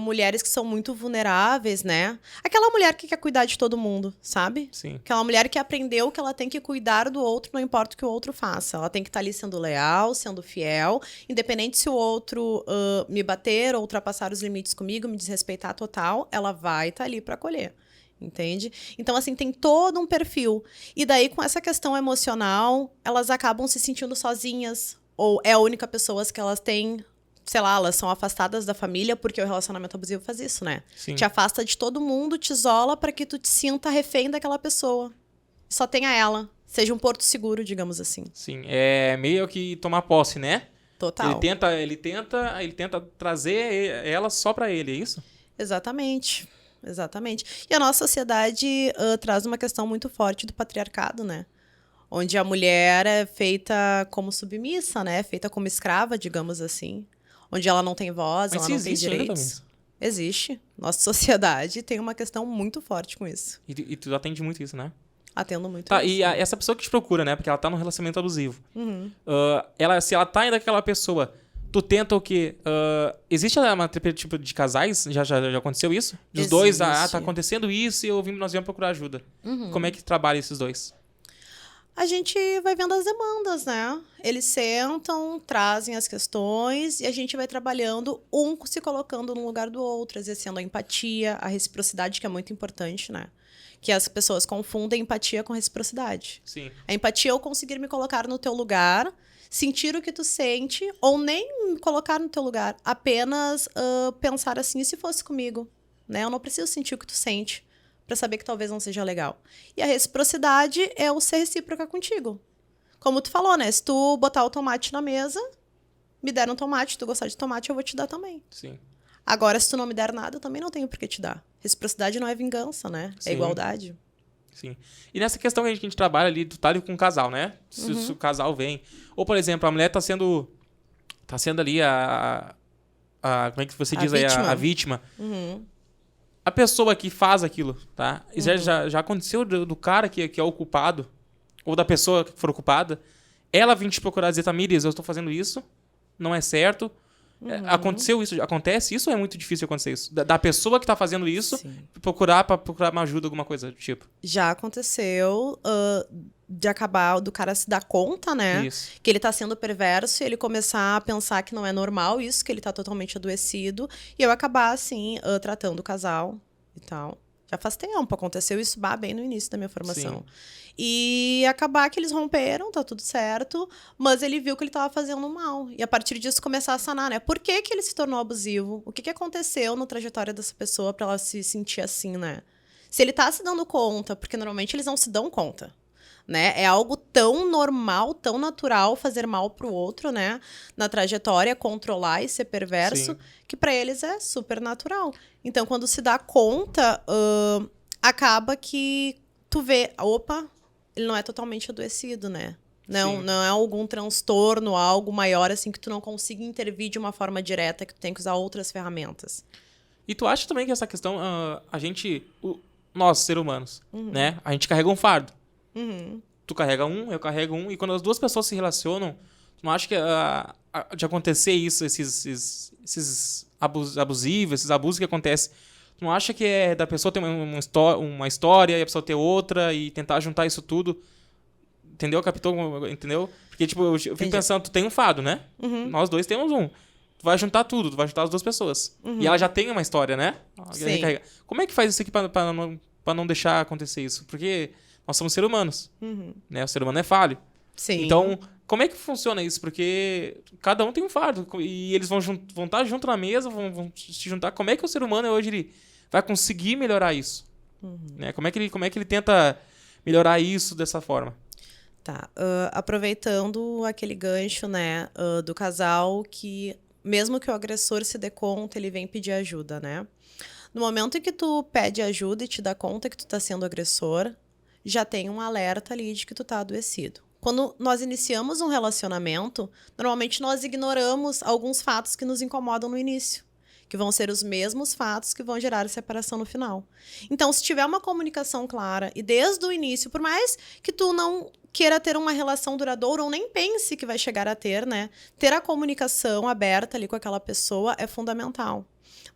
Speaker 2: Mulheres que são muito vulneráveis, né? Aquela mulher que quer cuidar de todo mundo, sabe?
Speaker 1: Sim.
Speaker 2: Aquela mulher que aprendeu que ela tem que cuidar do outro, não importa o que o outro faça. Ela tem que estar ali sendo leal, sendo fiel, independente se o outro me bater ou ultrapassar os limites comigo, me desrespeitar total, ela vai estar ali para acolher. Entende? Então, assim, tem todo um perfil. E daí, com essa questão emocional, elas acabam se sentindo sozinhas. Ou é a única pessoa que elas têm, sei lá, elas são afastadas da família, porque o relacionamento abusivo faz isso, né?
Speaker 1: Sim.
Speaker 2: Te afasta de todo mundo, te isola para que tu te sinta refém daquela pessoa. Só tenha ela. Seja um porto seguro, digamos assim.
Speaker 1: Sim. É meio que tomar posse, né?
Speaker 2: Total.
Speaker 1: Ele tenta trazer ela só pra ele, é isso?
Speaker 2: Exatamente. Exatamente. E a nossa sociedade traz uma questão muito forte do patriarcado, né? Onde a mulher é feita como submissa, né? Feita como escrava, digamos assim. Onde ela não tem voz,
Speaker 1: Mas
Speaker 2: ela não
Speaker 1: existe
Speaker 2: tem
Speaker 1: ainda,
Speaker 2: direitos.
Speaker 1: Tamiris?
Speaker 2: Existe. Nossa sociedade tem uma questão muito forte com isso.
Speaker 1: E tu atende muito isso, né?
Speaker 2: Atendo muito
Speaker 1: Tá,
Speaker 2: isso.
Speaker 1: e essa pessoa que te procura, né? Porque ela tá num relacionamento abusivo.
Speaker 2: Uhum.
Speaker 1: Se ela tá ainda aquela pessoa, tu tenta o quê? Existe uma tipo de casais? Já aconteceu isso? Dos dois, tá acontecendo isso e nós viemos procurar ajuda.
Speaker 2: Uhum.
Speaker 1: Como é que trabalha esses dois?
Speaker 2: A gente vai vendo as demandas, né? Eles sentam, trazem as questões e a gente vai trabalhando, um se colocando no lugar do outro, exercendo a empatia, a reciprocidade, que é muito importante, né? Que as pessoas confundem empatia com reciprocidade.
Speaker 1: Sim.
Speaker 2: A empatia é eu conseguir me colocar no teu lugar, sentir o que tu sente, ou nem me colocar no teu lugar, apenas pensar assim, e se fosse comigo? Né? Eu não preciso sentir o que tu sente para saber que talvez não seja legal. E a reciprocidade é o ser recíproca contigo. Como tu falou, né? Se tu botar o tomate na mesa, me der um tomate, tu gostar de tomate, eu vou te dar também.
Speaker 1: Sim.
Speaker 2: Agora, se tu não me der nada, eu também não tenho por que te dar. Reciprocidade não é vingança, né?
Speaker 1: Sim.
Speaker 2: É igualdade.
Speaker 1: Sim. E nessa questão que a gente trabalha ali, tu tá ali com um casal, né? Se o casal vem. Ou, por exemplo, a mulher tá sendo ali como é que você diz aí? A vítima.
Speaker 2: Uhum.
Speaker 1: A pessoa que faz aquilo, tá? Já aconteceu do cara que é o culpado, ou da pessoa que for culpada, ela vir te procurar e dizer, Tamiris, eu estou fazendo isso, não é certo. Aconteceu isso, acontece isso ou é muito difícil acontecer isso? Da pessoa que tá fazendo isso, procurar uma ajuda, alguma coisa do tipo.
Speaker 2: Já aconteceu de acabar do cara se dar conta, né?
Speaker 1: Isso.
Speaker 2: Que ele tá sendo perverso e ele começar a pensar que não é normal isso, que ele tá totalmente adoecido. E eu acabar, assim, tratando o casal e tal. Já faz tempo, aconteceu isso bem no início da minha formação.
Speaker 1: Sim.
Speaker 2: E acabar que eles romperam, tá tudo certo, mas ele viu que ele tava fazendo mal. E a partir disso começar a sanar, né? Por que ele se tornou abusivo? O que aconteceu na trajetória dessa pessoa pra ela se sentir assim, né? Se ele tá se dando conta, porque normalmente eles não se dão conta, né? É algo tão normal, tão natural fazer mal pro outro, né? Na trajetória, controlar e ser perverso,
Speaker 1: Sim.
Speaker 2: que pra eles é super natural. Então, quando se dá conta, acaba que tu vê, opa, ele não é totalmente adoecido, né? Não é algum transtorno, algo maior, assim, que tu não consiga intervir de uma forma direta, que tu tem que usar outras ferramentas.
Speaker 1: E tu acha também que essa questão, nós, seres humanos, né? A gente carrega um fardo.
Speaker 2: Uhum.
Speaker 1: Tu carrega um, eu carrego um, e quando as duas pessoas se relacionam, tu não acha que de acontecer isso, esses abusivos, esses abusos que acontecem, Tu não acha que é da pessoa ter uma história e a pessoa ter outra e tentar juntar isso tudo? Entendeu? Captou? Entendeu? Porque, tipo, eu fico
Speaker 2: Entendi.
Speaker 1: pensando, tu tem um fado, né? Nós dois temos um. Tu vai juntar tudo, tu vai juntar as duas pessoas. E ela já tem uma história, né?
Speaker 2: Sim.
Speaker 1: Como é que faz isso aqui pra não deixar acontecer isso? Porque nós somos seres humanos, né? O ser humano é falho.
Speaker 2: Sim.
Speaker 1: Então, como é que funciona isso? Porque cada um tem um fardo e eles vão estar junto na mesa, vão se juntar. Como é que o ser humano hoje ele vai conseguir melhorar isso? Né? Como é que ele tenta melhorar isso dessa forma?
Speaker 2: Tá. Aproveitando aquele gancho, né, do casal que, mesmo que o agressor se dê conta, ele vem pedir ajuda, né? No momento em que tu pede ajuda e te dá conta que tu tá sendo agressor, já tem um alerta ali de que tu tá adoecido. Quando nós iniciamos um relacionamento, normalmente nós ignoramos alguns fatos que nos incomodam no início, que vão ser os mesmos fatos que vão gerar a separação no final. Então, se tiver uma comunicação clara e desde o início, por mais que tu não queira ter uma relação duradoura ou nem pense que vai chegar a ter, né? Ter a comunicação aberta ali com aquela pessoa é fundamental,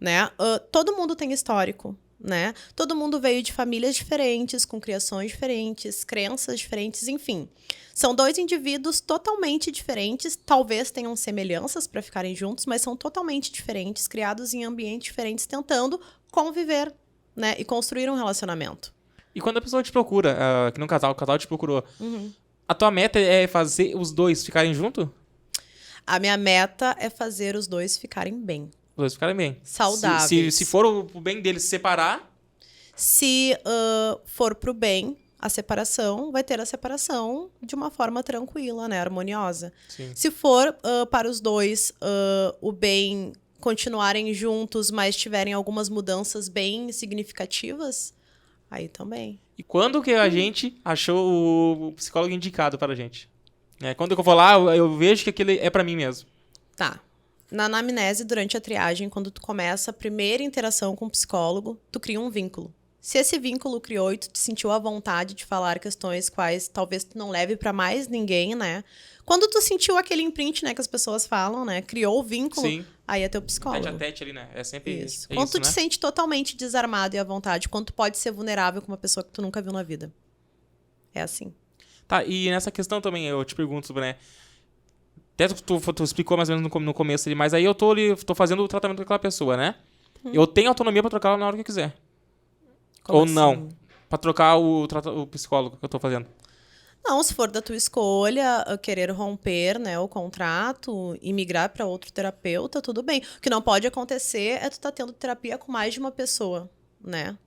Speaker 2: né? Todo mundo tem histórico, né? Todo mundo veio de famílias diferentes, com criações diferentes, crenças diferentes, enfim. São dois indivíduos totalmente diferentes, talvez tenham semelhanças para ficarem juntos, mas são totalmente diferentes, criados em ambientes diferentes, tentando conviver, né? E construir um relacionamento.
Speaker 1: E quando a pessoa te procura, que no casal, o casal te procurou, a tua meta é fazer os dois ficarem juntos?
Speaker 2: A minha meta é fazer os dois ficarem bem.
Speaker 1: Os dois ficarem bem.
Speaker 2: Saudáveis.
Speaker 1: Se for o bem deles se separar...
Speaker 2: Se for pro bem, a separação, vai ter a separação de uma forma tranquila, né? Harmoniosa.
Speaker 1: Sim.
Speaker 2: Se for para os dois o bem continuarem juntos, mas tiverem algumas mudanças bem significativas, aí também.
Speaker 1: E quando que a gente achou o psicólogo indicado para a gente? Quando eu vou lá, eu vejo que aquele é para mim mesmo.
Speaker 2: Tá. Na anamnese, durante a triagem, quando tu começa a primeira interação com o psicólogo, tu cria um vínculo. Se esse vínculo criou e tu te sentiu à vontade de falar questões quais talvez tu não leve pra mais ninguém, né? Quando tu sentiu aquele imprint, né, que as pessoas falam, né? Criou o vínculo,
Speaker 1: Sim.
Speaker 2: aí é teu psicólogo.
Speaker 1: Tete a tete ali, né? É sempre
Speaker 2: Isso.
Speaker 1: é
Speaker 2: Quando
Speaker 1: isso,
Speaker 2: tu te
Speaker 1: né?
Speaker 2: sente totalmente desarmado e à vontade, quando tu pode ser vulnerável com uma pessoa que tu nunca viu na vida. É assim.
Speaker 1: Tá, e nessa questão também, eu te pergunto, né? Até tu explicou mais ou menos no começo ali, mas aí eu tô fazendo o tratamento com aquela pessoa, né? Eu tenho autonomia pra trocar ela na hora que eu quiser.
Speaker 2: Como
Speaker 1: Ou
Speaker 2: assim?
Speaker 1: não. Pra trocar o psicólogo que eu tô fazendo.
Speaker 2: Não, se for da tua escolha, querer romper, né, o contrato e migrar para outro terapeuta, tudo bem. O que não pode acontecer é tu tá tendo terapia com mais de uma pessoa, né?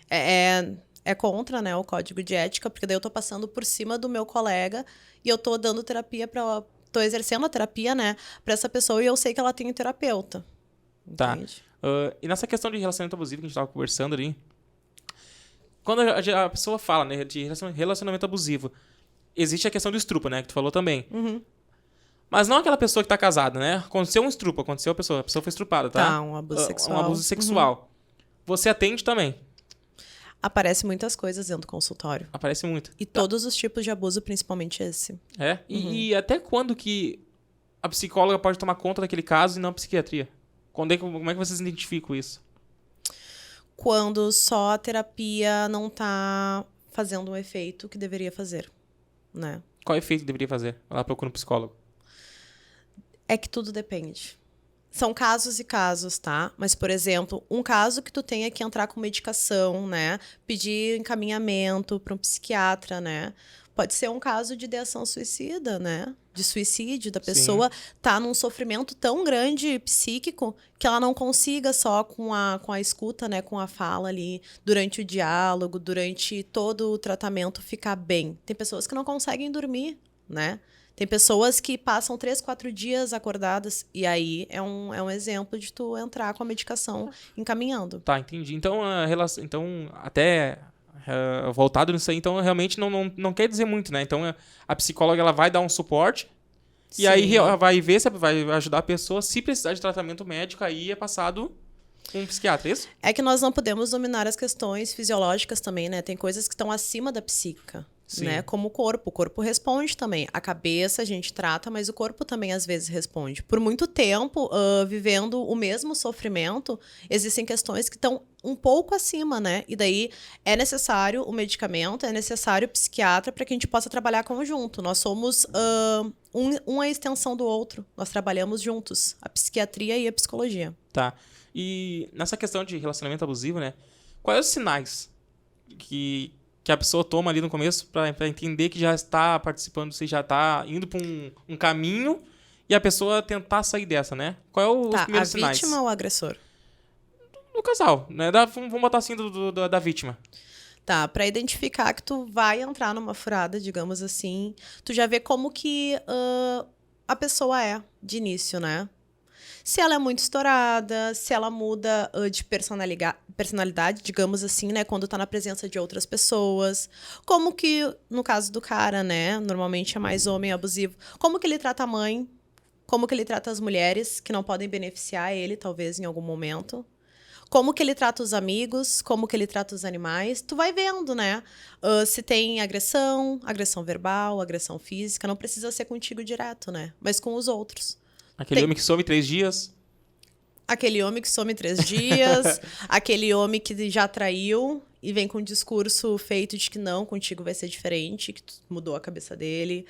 Speaker 2: É contra, né, o código de ética, porque daí eu tô passando por cima do meu colega e eu tô dando terapia tô exercendo a terapia, né, pra essa pessoa e eu sei que ela tem um terapeuta.
Speaker 1: Tá.
Speaker 2: Entende?
Speaker 1: E nessa questão de relacionamento abusivo que a gente tava conversando ali, quando a pessoa fala, né, de relacionamento abusivo, existe a questão do estupro, né, que tu falou também. Mas não aquela pessoa que tá casada, né? Aconteceu um estupro, a pessoa foi estrupada, tá?
Speaker 2: Tá, um abuso sexual.
Speaker 1: Um abuso sexual. Você atende também.
Speaker 2: Aparece muitas coisas dentro do consultório.
Speaker 1: Aparece muito.
Speaker 2: E todos os tipos de abuso, principalmente esse.
Speaker 1: É? E até quando que a psicóloga pode tomar conta daquele caso e não a psiquiatria? Como é que vocês identificam isso?
Speaker 2: Quando só a terapia não tá fazendo o efeito que deveria fazer, né?
Speaker 1: Qual efeito deveria fazer? Ela procura um psicólogo.
Speaker 2: É que tudo depende. São casos e casos, tá? Mas, por exemplo, um caso que tu tenha que entrar com medicação, né? Pedir encaminhamento para um psiquiatra, né? Pode ser um caso de ideação suicida, né? De suicídio, da pessoa tá num sofrimento tão grande psíquico que ela não consiga só com a escuta, né? Com a fala ali, durante o diálogo, durante todo o tratamento ficar bem. Tem pessoas que não conseguem dormir, né? Tem pessoas que passam 3, 4 dias acordadas e aí é um exemplo de tu entrar com a medicação encaminhando.
Speaker 1: Tá, entendi. Então, até voltado nisso aí, então realmente não quer dizer muito, né? Então, a psicóloga ela vai dar um suporte e aí ela vai ver se vai ajudar a pessoa. Se precisar de tratamento médico, aí é passado um psiquiatra, é isso?
Speaker 2: É que nós não podemos dominar as questões fisiológicas também, né? Tem coisas que estão acima da psíquica.
Speaker 1: Sim.
Speaker 2: né? Como o corpo responde também. A cabeça a gente trata, mas o corpo também às vezes responde. Por muito tempo, vivendo o mesmo sofrimento, existem questões que estão um pouco acima, né? E daí é necessário o medicamento, é necessário o psiquiatra para que a gente possa trabalhar conjunto. Nós somos uma extensão do outro. Nós trabalhamos juntos, a psiquiatria e a psicologia.
Speaker 1: Tá. E nessa questão de relacionamento abusivo, né? Quais os sinais que a pessoa toma ali no começo para entender que já está participando, se já está indo para um caminho e a pessoa tentar sair dessa, né? Qual é os primeiros sinais?
Speaker 2: A vítima ou o agressor?
Speaker 1: Do casal, né? Vamos botar assim da vítima.
Speaker 2: Tá, para identificar que tu vai entrar numa furada, digamos assim, tu já vê como que a pessoa é de início, né? Se ela é muito estourada, se ela muda de personalidade, digamos assim, né? Quando tá na presença de outras pessoas. Como que, no caso do cara, né? Normalmente é mais homem abusivo. Como que ele trata a mãe? Como que ele trata as mulheres que não podem beneficiar ele, talvez, em algum momento? Como que ele trata os amigos? Como que ele trata os animais? Tu vai vendo, né? Se tem agressão verbal, agressão física. Não precisa ser contigo direto, né? Mas com os outros.
Speaker 1: Aquele homem que some 3 dias.
Speaker 2: Aquele homem que some 3 dias. Aquele homem que já traiu e vem com um discurso feito de que não, contigo vai ser diferente, que tu mudou a cabeça dele.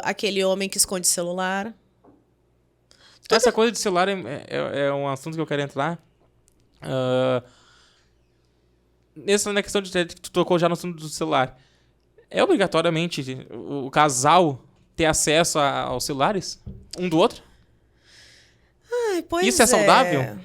Speaker 2: Aquele homem que esconde celular.
Speaker 1: Essa coisa de celular é um assunto que eu quero entrar. Nessa questão de que tu tocou já no assunto do celular. É obrigatoriamente o casal ter acesso aos celulares? Um do outro?
Speaker 2: Ai, pois
Speaker 1: isso é saudável?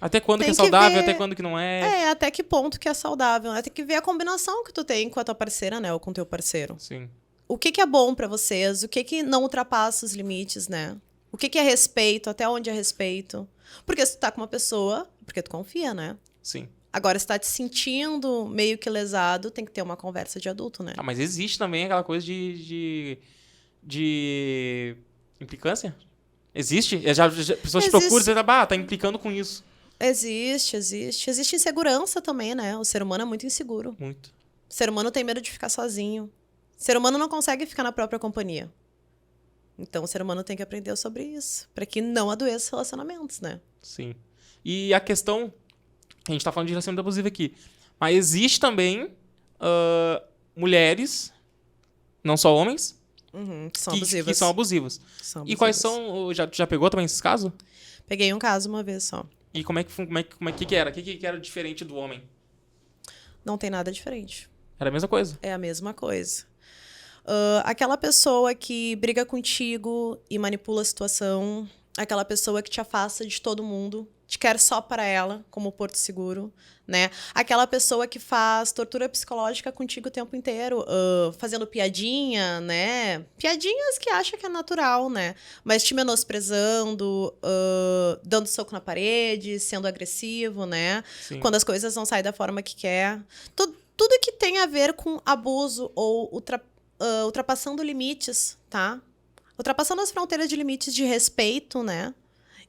Speaker 1: Até quando que é saudável, até quando que não é?
Speaker 2: Até que ponto que é saudável, né? Tem que ver a combinação que tu tem com a tua parceira, né? Ou com o teu parceiro.
Speaker 1: Sim.
Speaker 2: O que é bom pra vocês? O que não ultrapassa os limites, né? O que é respeito? Até onde é respeito? Porque se tu tá com uma pessoa, porque tu confia, né?
Speaker 1: Sim.
Speaker 2: Agora, se tá te sentindo meio que lesado, tem que ter uma conversa de adulto, né?
Speaker 1: Ah, mas existe também aquela coisa de implicância? Existe? A pessoa te procura e diz, tá implicando com isso.
Speaker 2: Existe. Existe insegurança também, né? O ser humano é muito inseguro.
Speaker 1: Muito.
Speaker 2: O ser humano tem medo de ficar sozinho. O ser humano não consegue ficar na própria companhia. Então, o ser humano tem que aprender sobre isso, para que não adoeça os relacionamentos, né?
Speaker 1: Sim. E a questão... A gente tá falando de relacionamento abusivo aqui. Mas existe também mulheres, não só homens,
Speaker 2: que são abusivas.
Speaker 1: Que são abusivos. E quais são... Já pegou também esses casos?
Speaker 2: Peguei um caso uma vez só.
Speaker 1: E como é que era? O que era diferente do homem?
Speaker 2: Não tem nada diferente.
Speaker 1: Era a mesma coisa?
Speaker 2: É a mesma coisa. Aquela pessoa que briga contigo e manipula a situação, aquela pessoa que te afasta de todo mundo, te quer só para ela, como porto seguro, né? Aquela pessoa que faz tortura psicológica contigo o tempo inteiro, fazendo piadinha, né? Piadinhas que acha que é natural, né? Mas te menosprezando, dando soco na parede, sendo agressivo, né?
Speaker 1: Sim.
Speaker 2: Quando as coisas não saem da forma que quer. Tudo que tem a ver com abuso ou ultrapassando limites, tá? Ultrapassando as fronteiras de limites de respeito, né?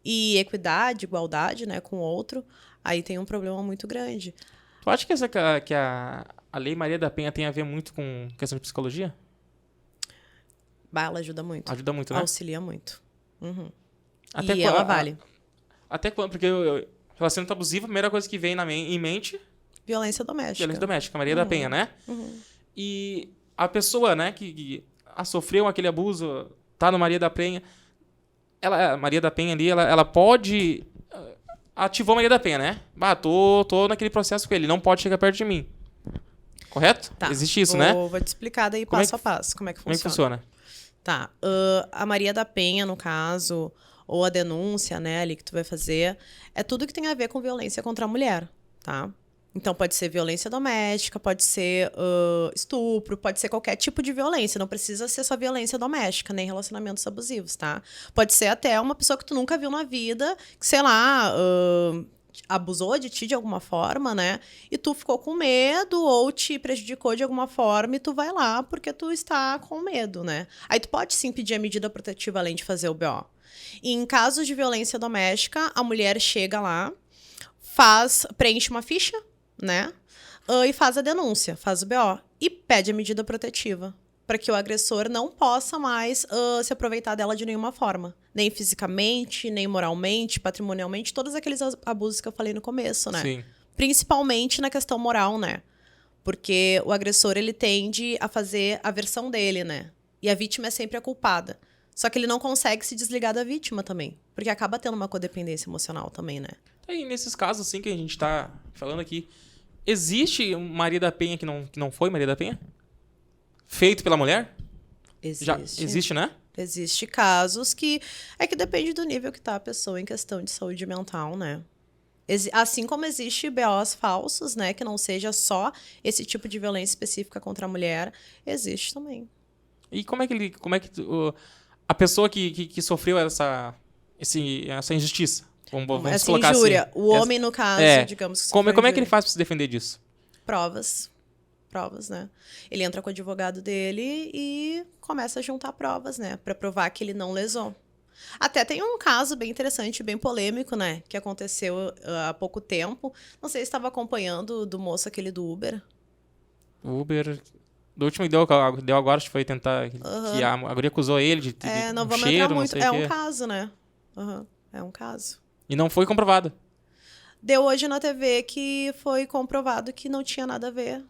Speaker 2: E equidade, igualdade, né, com o outro, aí tem um problema muito grande.
Speaker 1: Tu acha que a Lei Maria da Penha tem a ver muito com questão de psicologia?
Speaker 2: Ela ajuda muito.
Speaker 1: Ajuda muito, né?
Speaker 2: Auxilia muito. Uhum.
Speaker 1: Até
Speaker 2: ela vale.
Speaker 1: Até quando? Porque relacionamento abusivo, a primeira coisa que vem em mente...
Speaker 2: Violência doméstica.
Speaker 1: Violência doméstica, Maria da Penha, né?
Speaker 2: Uhum.
Speaker 1: E a pessoa, né, que sofreu aquele abuso, tá no Maria da Penha... A Maria da Penha ali, ela pode... Ativou a Maria da Penha, né? Tô naquele processo com ele, não pode chegar perto de mim. Correto?
Speaker 2: Tá.
Speaker 1: Existe isso, né?
Speaker 2: Vou te explicar daí passo a passo como é que funciona.
Speaker 1: Como é que funciona?
Speaker 2: Tá. A Maria da Penha, no caso, ou a denúncia, né, ali que tu vai fazer, é tudo que tem a ver com violência contra a mulher, tá? Então, pode ser violência doméstica, pode ser estupro, pode ser qualquer tipo de violência. Não precisa ser só violência doméstica, nem relacionamentos abusivos, tá? Pode ser até uma pessoa que tu nunca viu na vida, que, sei lá, abusou de ti de alguma forma, né? E tu ficou com medo ou te prejudicou de alguma forma e tu vai lá porque tu está com medo, né? Aí tu pode sim pedir a medida protetiva além de fazer o BO. E em casos de violência doméstica, a mulher chega lá, preenche uma ficha, né? e faz a denúncia, faz o BO. E pede a medida protetiva, para que o agressor não possa mais se aproveitar dela de nenhuma forma. Nem fisicamente, nem moralmente, patrimonialmente, todos aqueles abusos que eu falei no começo, né?
Speaker 1: Sim.
Speaker 2: Principalmente na questão moral, né? Porque o agressor, ele tende a fazer a versão dele, né? E a vítima é sempre a culpada. Só que ele não consegue se desligar da vítima também. Porque acaba tendo uma codependência emocional também, né?
Speaker 1: E nesses casos, assim, que a gente tá falando aqui, existe Maria da Penha que não foi Maria da Penha? Feito pela mulher?
Speaker 2: Existe.
Speaker 1: Já existe, né?
Speaker 2: Existe casos que... É que depende do nível que tá a pessoa em questão de saúde mental, né? Assim como existe BOs falsos, né? Que não seja só esse tipo de violência específica contra a mulher, existe também.
Speaker 1: E como é que a pessoa que sofreu essa injustiça, vamos
Speaker 2: Essa
Speaker 1: colocar
Speaker 2: injúria,
Speaker 1: assim.
Speaker 2: o homem, no caso, digamos que
Speaker 1: Como
Speaker 2: sofreu
Speaker 1: é que ele
Speaker 2: injúria.
Speaker 1: faz para se defender disso?
Speaker 2: Provas, né? Ele entra com o advogado dele e começa a juntar provas, né? Pra provar que ele não lesou. Até tem um caso bem interessante, bem polêmico, né? Que aconteceu há pouco tempo. Não sei se estava acompanhando do moço aquele do Uber.
Speaker 1: O Uber... Do último que deu agora, acho que foi tentar... Que a guria acusou ele de
Speaker 2: Não
Speaker 1: um
Speaker 2: vamos
Speaker 1: cheiro,
Speaker 2: entrar
Speaker 1: não
Speaker 2: muito.
Speaker 1: sei
Speaker 2: É
Speaker 1: o
Speaker 2: um
Speaker 1: quê.
Speaker 2: caso, né? É um caso.
Speaker 1: E não foi comprovado.
Speaker 2: Deu hoje na TV que foi comprovado que não tinha nada a ver.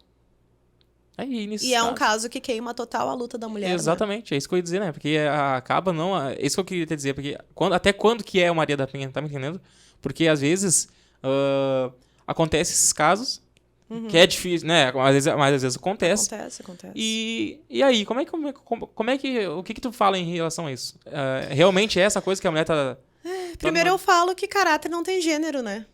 Speaker 1: Aí,
Speaker 2: E é um caso que queima total a luta da mulher,
Speaker 1: Exatamente, é isso que eu ia dizer, né? Porque acaba não... É isso que eu queria te dizer, porque até quando que é o Maria da Penha, tá me entendendo? Porque às vezes acontece esses casos, que é difícil, né? Mas às vezes acontece.
Speaker 2: Acontece.
Speaker 1: E aí, como é que... O que tu fala em relação a isso? Realmente é essa coisa que a mulher tá...
Speaker 2: Primeiro eu falo que caráter não tem gênero, né?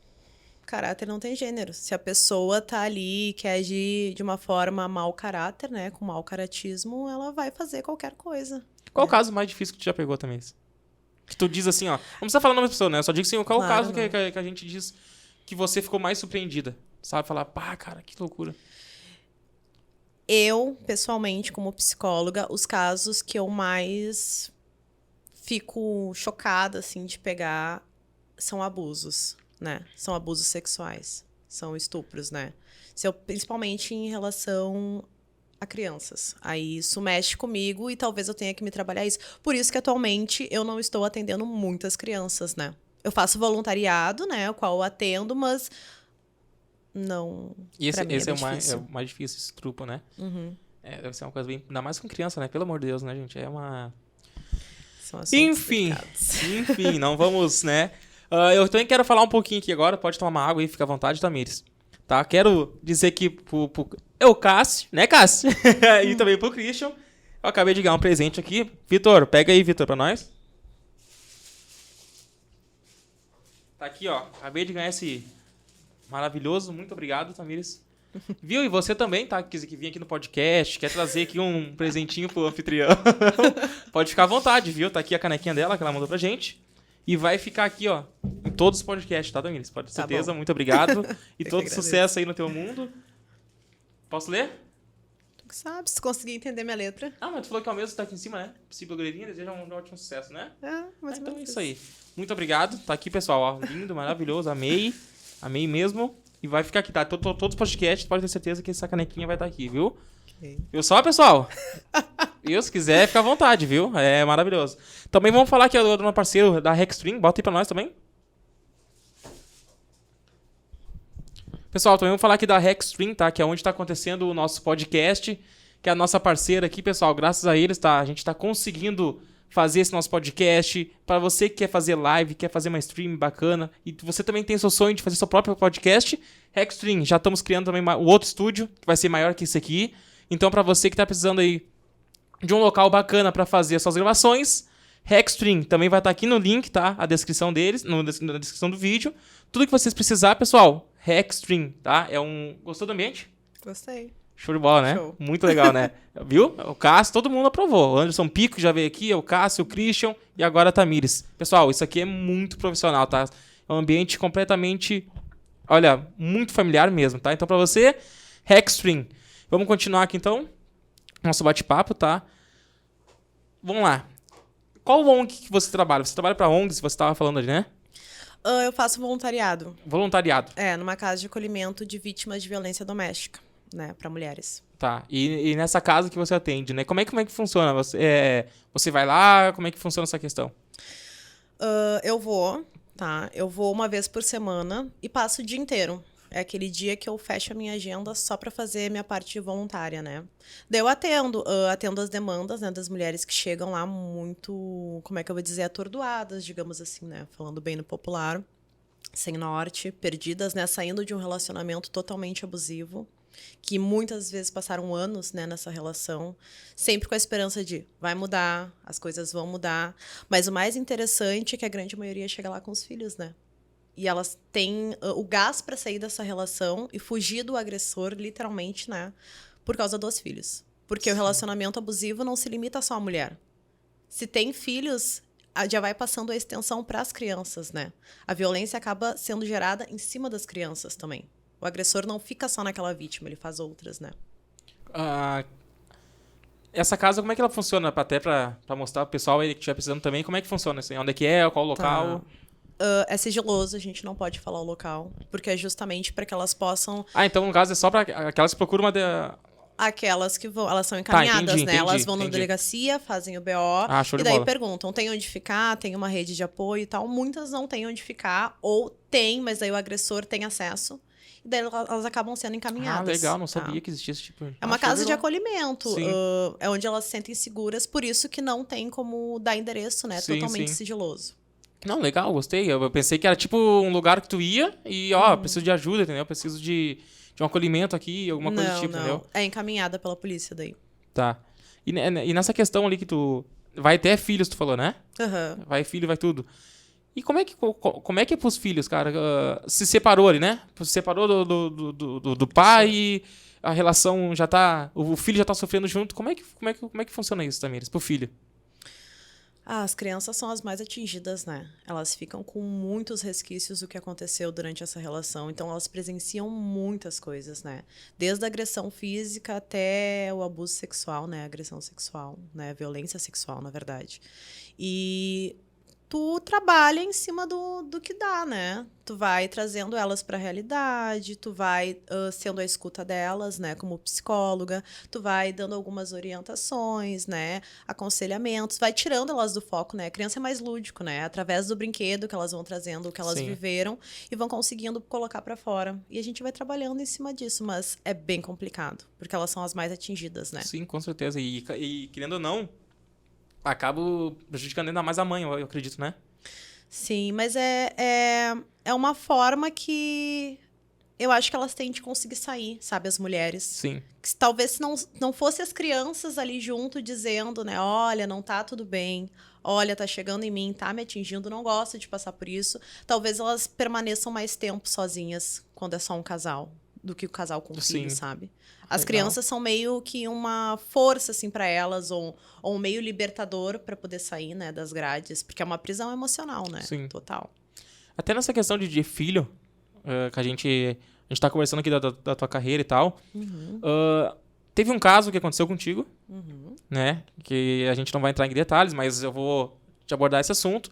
Speaker 2: Caráter não tem gênero. Se a pessoa tá ali e quer agir de uma forma mau caráter, né? Com mau caratismo, ela vai fazer qualquer coisa.
Speaker 1: Qual o caso mais difícil que tu já pegou também? Que tu diz assim, ó... Não precisa falar o nome da pessoa, né? Eu só digo assim, qual o caso que a gente diz que você ficou mais surpreendida? Sabe? Falar, pá, cara, que loucura.
Speaker 2: Eu, pessoalmente, como psicóloga, os casos que eu mais fico chocada, assim, de pegar são abusos, né? São abusos sexuais, são estupros, né? Principalmente em relação a crianças. Aí isso mexe comigo e talvez eu tenha que me trabalhar isso. Por isso que atualmente eu não estou atendendo muitas crianças, né? Eu faço voluntariado, né? O qual eu atendo, mas não.
Speaker 1: E esse é o
Speaker 2: difícil.
Speaker 1: mais difícil, esse grupo, né? Deve ser uma coisa bem... Ainda mais com criança, né? Pelo amor de Deus, né, gente? É uma...
Speaker 2: São assuntos
Speaker 1: Enfim, não vamos, né? Eu também quero falar um pouquinho aqui agora. Pode tomar uma água aí, fica à vontade, Tamires. Tá? Quero dizer que pro Cássio, né, Cássio? E também pro Christian. Eu acabei de ganhar um presente aqui. Vitor, pega aí, Vitor, pra nós. Tá aqui, ó. Acabei de ganhar esse maravilhoso. Muito obrigado, Tamires. Viu? E você também, tá? Que vem aqui no podcast, quer trazer aqui um presentinho pro anfitrião. Pode ficar à vontade, viu? Tá aqui a canequinha dela que ela mandou pra gente. E vai ficar aqui, ó, em todos os podcasts, tá, Tamires? Pode ter certeza.
Speaker 2: Bom.
Speaker 1: Muito obrigado. E
Speaker 2: Eu
Speaker 1: todo
Speaker 2: que
Speaker 1: sucesso aí no teu mundo. Posso ler?
Speaker 2: Tu que sabe, se conseguir entender minha letra.
Speaker 1: Ah, mas tu falou que é o mesmo que tá aqui em cima, né? Possível Guerreirinha, deseja um ótimo sucesso, né?
Speaker 2: Mais ou
Speaker 1: Então é
Speaker 2: menos
Speaker 1: isso aí. Muito obrigado. Tá aqui, pessoal. Ó, lindo, maravilhoso. Amei. Amei mesmo. E vai ficar aqui, tá? Todos os podcasts, pode ter certeza que essa canequinha vai estar aqui, viu?
Speaker 2: Ok.
Speaker 1: Viu só, pessoal? Viu? Se quiser, fica à vontade, viu? É maravilhoso. Também vamos falar aqui do meu parceiro da Hexstream. Bota aí pra nós também. Pessoal, também vamos falar aqui da Hexstream, tá? Que é onde tá acontecendo o nosso podcast. Que é a nossa parceira aqui, pessoal. Graças a eles, tá? A gente tá conseguindo fazer esse nosso podcast. Para você que quer fazer live, quer fazer uma stream bacana, e você também tem seu sonho de fazer seu próprio podcast, Hexstream, já estamos criando também o outro estúdio, que vai ser maior que esse aqui. Então, para você que tá precisando aí de um local bacana para fazer as suas gravações, Hexstream também vai estar aqui no link, tá? A descrição deles, na descrição do vídeo. Tudo que vocês precisar, pessoal, Hexstream, tá? Gostou do ambiente?
Speaker 2: Gostei.
Speaker 1: Show de bola, né?
Speaker 2: Show.
Speaker 1: Muito legal, né? Viu? O Cássio, todo mundo aprovou. O Anderson Pico já veio aqui, o Cássio, o Christian e agora a Tamires. Pessoal, isso aqui é muito profissional, tá? É um ambiente completamente, olha, muito familiar mesmo, tá? Então, pra você, Hexstream. Vamos continuar aqui, então, nosso bate-papo, tá? Vamos lá. Qual ONG que você trabalha? Você trabalha pra ONGs, você estava falando ali, né?
Speaker 2: Eu faço voluntariado.
Speaker 1: Voluntariado.
Speaker 2: Numa casa de acolhimento de vítimas de violência doméstica, né, para mulheres.
Speaker 1: Tá. E nessa casa que você atende, né? Como é que funciona? Você vai lá? Como é que funciona essa questão?
Speaker 2: Eu vou, tá? Eu vou uma vez por semana e passo o dia inteiro. É aquele dia que eu fecho a minha agenda só para fazer minha parte voluntária, né? Daí eu atendo as demandas, né, das mulheres que chegam lá muito, como é que eu vou dizer, atordoadas, digamos assim, né? Falando bem no popular, sem norte, perdidas, né? Saindo de um relacionamento totalmente abusivo, que muitas vezes passaram anos, né, nessa relação, sempre com a esperança de vai mudar, as coisas vão mudar. Mas o mais interessante é que a grande maioria chega lá com os filhos, né? E elas têm o gás para sair dessa relação e fugir do agressor, literalmente, né? Por causa dos filhos. Porque o relacionamento abusivo não se limita só à mulher. Se tem filhos, já vai passando a extensão para as crianças, né? A violência acaba sendo gerada em cima das crianças também. O agressor não fica só naquela vítima, ele faz outras, né?
Speaker 1: Essa casa, como é que ela funciona? Até pra mostrar pro pessoal aí que estiver precisando também, como é que funciona? Assim, onde é que é, qual o local?
Speaker 2: Tá. É sigiloso, a gente não pode falar o local, porque é justamente para que elas possam...
Speaker 1: Então no caso é só pra aquelas que procuram
Speaker 2: Aquelas que vão, elas são encaminhadas,
Speaker 1: entendi,
Speaker 2: né? Elas vão na
Speaker 1: entendi.
Speaker 2: delegacia, fazem o BO,
Speaker 1: Show
Speaker 2: e
Speaker 1: de
Speaker 2: daí
Speaker 1: bola.
Speaker 2: perguntam, tem onde ficar, tem uma rede de apoio e tal. Muitas não têm onde ficar, ou tem, mas daí o agressor tem acesso. E daí elas acabam sendo encaminhadas.
Speaker 1: Legal, não
Speaker 2: tá?
Speaker 1: sabia que existia esse tipo.
Speaker 2: É uma casa de acolhimento,
Speaker 1: Sim.
Speaker 2: é onde elas se sentem seguras, por isso que não tem como dar endereço, né?
Speaker 1: Sim,
Speaker 2: Totalmente
Speaker 1: sim.
Speaker 2: sigiloso.
Speaker 1: Não, legal, gostei. Eu pensei que era tipo um lugar que tu ia e, preciso de ajuda, entendeu? Preciso de um acolhimento aqui, alguma coisa do tipo, entendeu?
Speaker 2: É encaminhada pela polícia daí.
Speaker 1: Tá. E nessa questão ali que tu... Vai ter filhos, tu falou, né?
Speaker 2: Uhum.
Speaker 1: Vai filho, vai tudo. E como é que é pros filhos, cara? Se separou ali, né? Se separou do pai e a relação já tá... O filho já tá sofrendo junto. Como é que funciona isso, Tamires, pro filho?
Speaker 2: As crianças são as mais atingidas, né? Elas ficam com muitos resquícios do que aconteceu durante essa relação. Então, elas presenciam muitas coisas, né? Desde a agressão física até o abuso sexual, né? A agressão sexual, né? A violência sexual, na verdade. E tu trabalha em cima do que dá, né? Tu vai trazendo elas para a realidade, tu vai sendo a escuta delas, né? Como psicóloga, tu vai dando algumas orientações, né? Aconselhamentos, vai tirando elas do foco, né? A criança é mais lúdico, né? Através do brinquedo que elas vão trazendo, o que elas viveram e vão conseguindo colocar para fora. E a gente vai trabalhando em cima disso, mas é bem complicado, porque elas são as mais atingidas, né?
Speaker 1: Sim, com certeza. E querendo ou não, acabo prejudicando ainda mais a mãe, eu acredito, né?
Speaker 2: Sim, mas é uma forma que eu acho que elas têm de conseguir sair, sabe? As mulheres.
Speaker 1: Sim.
Speaker 2: Que, talvez se não fosse as crianças ali junto dizendo, né? Olha, não tá tudo bem. Olha, tá chegando em mim, tá me atingindo, não gosto de passar por isso. Talvez elas permaneçam mais tempo sozinhas quando é só um casal, do que o casal com filho, sabe? As crianças são meio que uma força, assim, para elas, ou um meio libertador para poder sair, né, das grades, porque é uma prisão emocional, né?
Speaker 1: Sim.
Speaker 2: Total.
Speaker 1: Até nessa questão de filho, que a gente tá conversando aqui da tua carreira e tal, teve um caso que aconteceu contigo, né? Que a gente não vai entrar em detalhes, mas eu vou te abordar esse assunto.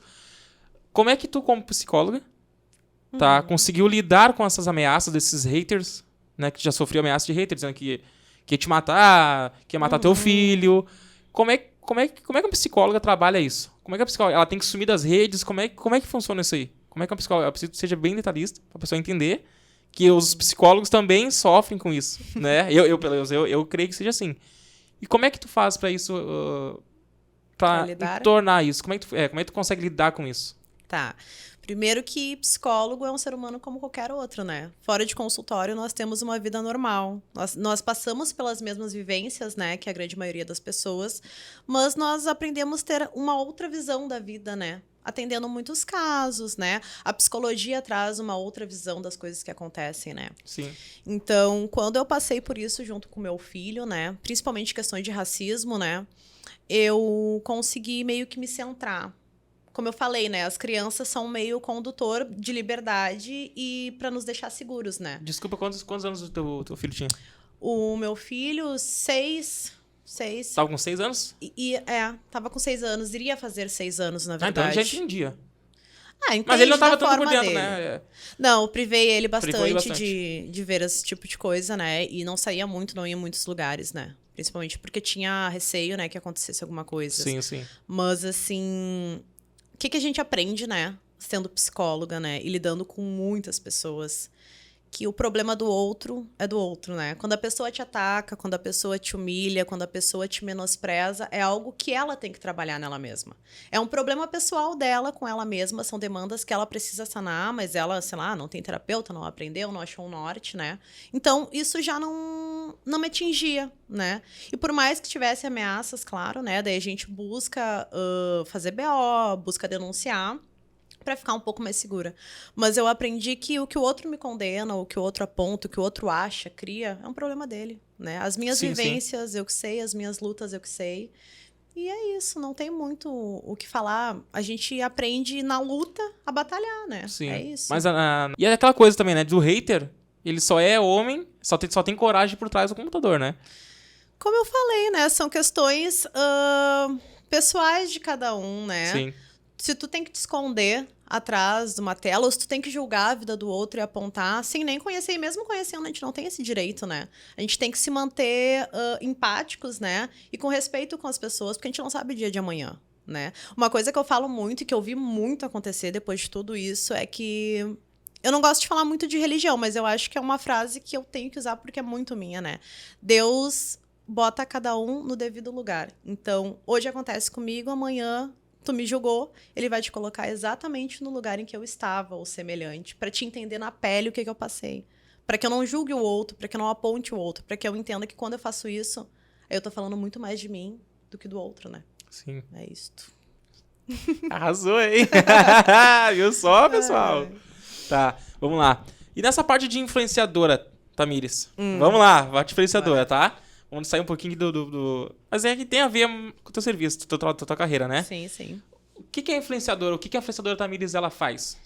Speaker 1: Como é que tu, como psicóloga, conseguiu lidar com essas ameaças desses haters, né? Que já sofreu ameaça de haters, dizendo que ia te matar, que ia matar teu filho. Como é que uma psicóloga trabalha isso? Como é que a psicóloga... Ela tem que sumir das redes? Como é que funciona isso aí? Como é que uma psicóloga... Eu preciso que seja bem detalhista, pra pessoa entender que os psicólogos também sofrem com isso, né? Eu creio que seja assim. E como é que tu faz pra isso... pra tornar isso? Como é que tu consegue lidar com isso?
Speaker 2: Tá. Primeiro que psicólogo é um ser humano como qualquer outro, né? Fora de consultório, nós temos uma vida normal. Nós passamos pelas mesmas vivências, né? Que a grande maioria das pessoas. Mas nós aprendemos a ter uma outra visão da vida, né? Atendendo muitos casos, né? A psicologia traz uma outra visão das coisas que acontecem, né?
Speaker 1: Sim.
Speaker 2: Então, quando eu passei por isso junto com meu filho, né? Principalmente questões de racismo, né? Eu consegui meio que me centrar. Como eu falei, né? As crianças são meio condutor de liberdade e para nos deixar seguros, né?
Speaker 1: Desculpa, quantos anos o teu filho tinha?
Speaker 2: O meu filho, 6.
Speaker 1: Tava com 6 anos?
Speaker 2: Tava com 6 anos. Iria fazer 6 anos, na verdade.
Speaker 1: Então ele já entendia.
Speaker 2: Ah, entende
Speaker 1: Mas ele não tava
Speaker 2: da
Speaker 1: tanto por
Speaker 2: forma
Speaker 1: dentro,
Speaker 2: dele.
Speaker 1: né?
Speaker 2: Não, eu privei ele
Speaker 1: Privou ele
Speaker 2: bastante,
Speaker 1: bastante.
Speaker 2: de ver esse tipo de coisa, né? E não saía muito, não ia em muitos lugares, né? Principalmente porque tinha receio, né, que acontecesse alguma coisa.
Speaker 1: Sim, sim.
Speaker 2: Mas, assim, o que a gente aprende, né? Sendo psicóloga, né? E lidando com muitas pessoas. Que o problema do outro é do outro, né? Quando a pessoa te ataca, quando a pessoa te humilha, quando a pessoa te menospreza, é algo que ela tem que trabalhar nela mesma. É um problema pessoal dela com ela mesma, são demandas que ela precisa sanar, mas ela, sei lá, não tem terapeuta, não aprendeu, não achou um norte, né? Então, isso já não me atingia, né? E por mais que tivesse ameaças, claro, né? Daí a gente busca fazer BO, busca denunciar, para ficar um pouco mais segura. Mas eu aprendi que o que o outro me condena, o que o outro aponta, o que o outro acha, cria, é um problema dele, né? As minhas
Speaker 1: Sim, sim.
Speaker 2: vivências, eu que sei, as minhas lutas, eu que sei. E é isso, não tem muito o que falar. A gente aprende na luta a batalhar, né?
Speaker 1: Sim.
Speaker 2: É isso.
Speaker 1: Mas e é aquela coisa também, né? Do hater, ele só é homem, só tem coragem por trás do computador, né?
Speaker 2: Como eu falei, né? São questões pessoais de cada um, né?
Speaker 1: Sim.
Speaker 2: Se tu tem que te esconder atrás de uma tela, ou se tu tem que julgar a vida do outro e apontar, sem nem conhecer, e mesmo conhecendo, a gente não tem esse direito, né? A gente tem que se manter empáticos, né? E com respeito com as pessoas, porque a gente não sabe o dia de amanhã, né? Uma coisa que eu falo muito e que eu vi muito acontecer depois de tudo isso é que eu não gosto de falar muito de religião, mas eu acho que é uma frase que eu tenho que usar porque é muito minha, né? Deus bota cada um no devido lugar. Então, hoje acontece comigo, amanhã tu me julgou, ele vai te colocar exatamente no lugar em que eu estava, ou semelhante, para te entender na pele o que eu passei. Para que eu não julgue o outro, para que eu não aponte o outro, para que eu entenda que quando eu faço isso, eu tô falando muito mais de mim do que do outro, né?
Speaker 1: Sim.
Speaker 2: É isto.
Speaker 1: Arrasou, hein? Viu só, pessoal? Tá, vamos lá. E nessa parte de influenciadora, Tamires? Vamos lá, parte influenciadora, tá? Vamos sair um pouquinho do... Mas é que tem a ver com o teu serviço, tua carreira, né?
Speaker 2: Sim, sim.
Speaker 1: O que é influenciadora? O que a influenciadora Tamires ela faz?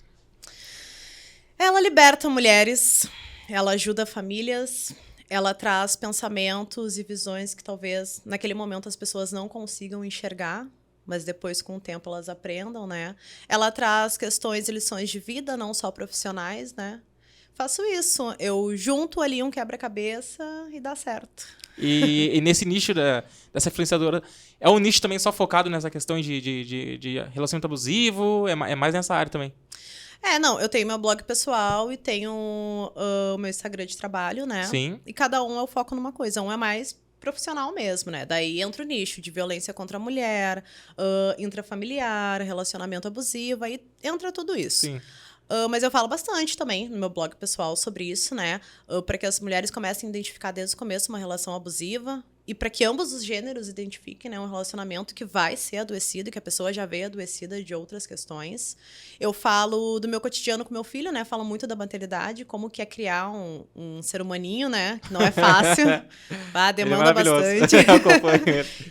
Speaker 2: Ela liberta mulheres, ela ajuda famílias, ela traz pensamentos e visões que talvez naquele momento as pessoas não consigam enxergar, mas depois com o tempo elas aprendam, né? Ela traz questões e lições de vida, não só profissionais, né? Faço isso, eu junto ali um quebra-cabeça e dá certo.
Speaker 1: E nesse nicho dessa influenciadora, é um nicho também só focado nessa questão de relacionamento abusivo? É mais nessa área também?
Speaker 2: Não, eu tenho meu blog pessoal e tenho o meu Instagram de trabalho, né?
Speaker 1: Sim.
Speaker 2: E cada um é o foco numa coisa. Um é mais profissional mesmo, né? Daí entra o nicho de violência contra a mulher, intrafamiliar, relacionamento abusivo, aí entra tudo isso.
Speaker 1: Sim.
Speaker 2: Mas eu falo bastante também no meu blog pessoal sobre isso, né? Para que as mulheres comecem a identificar desde o começo uma relação abusiva e para que ambos os gêneros identifiquem, né, um relacionamento que vai ser adoecido, que a pessoa já veio adoecida de outras questões. Eu falo do meu cotidiano com meu filho, né? Falo muito da maternidade, como que é criar um ser humaninho, né? Que não é fácil. Demanda bastante.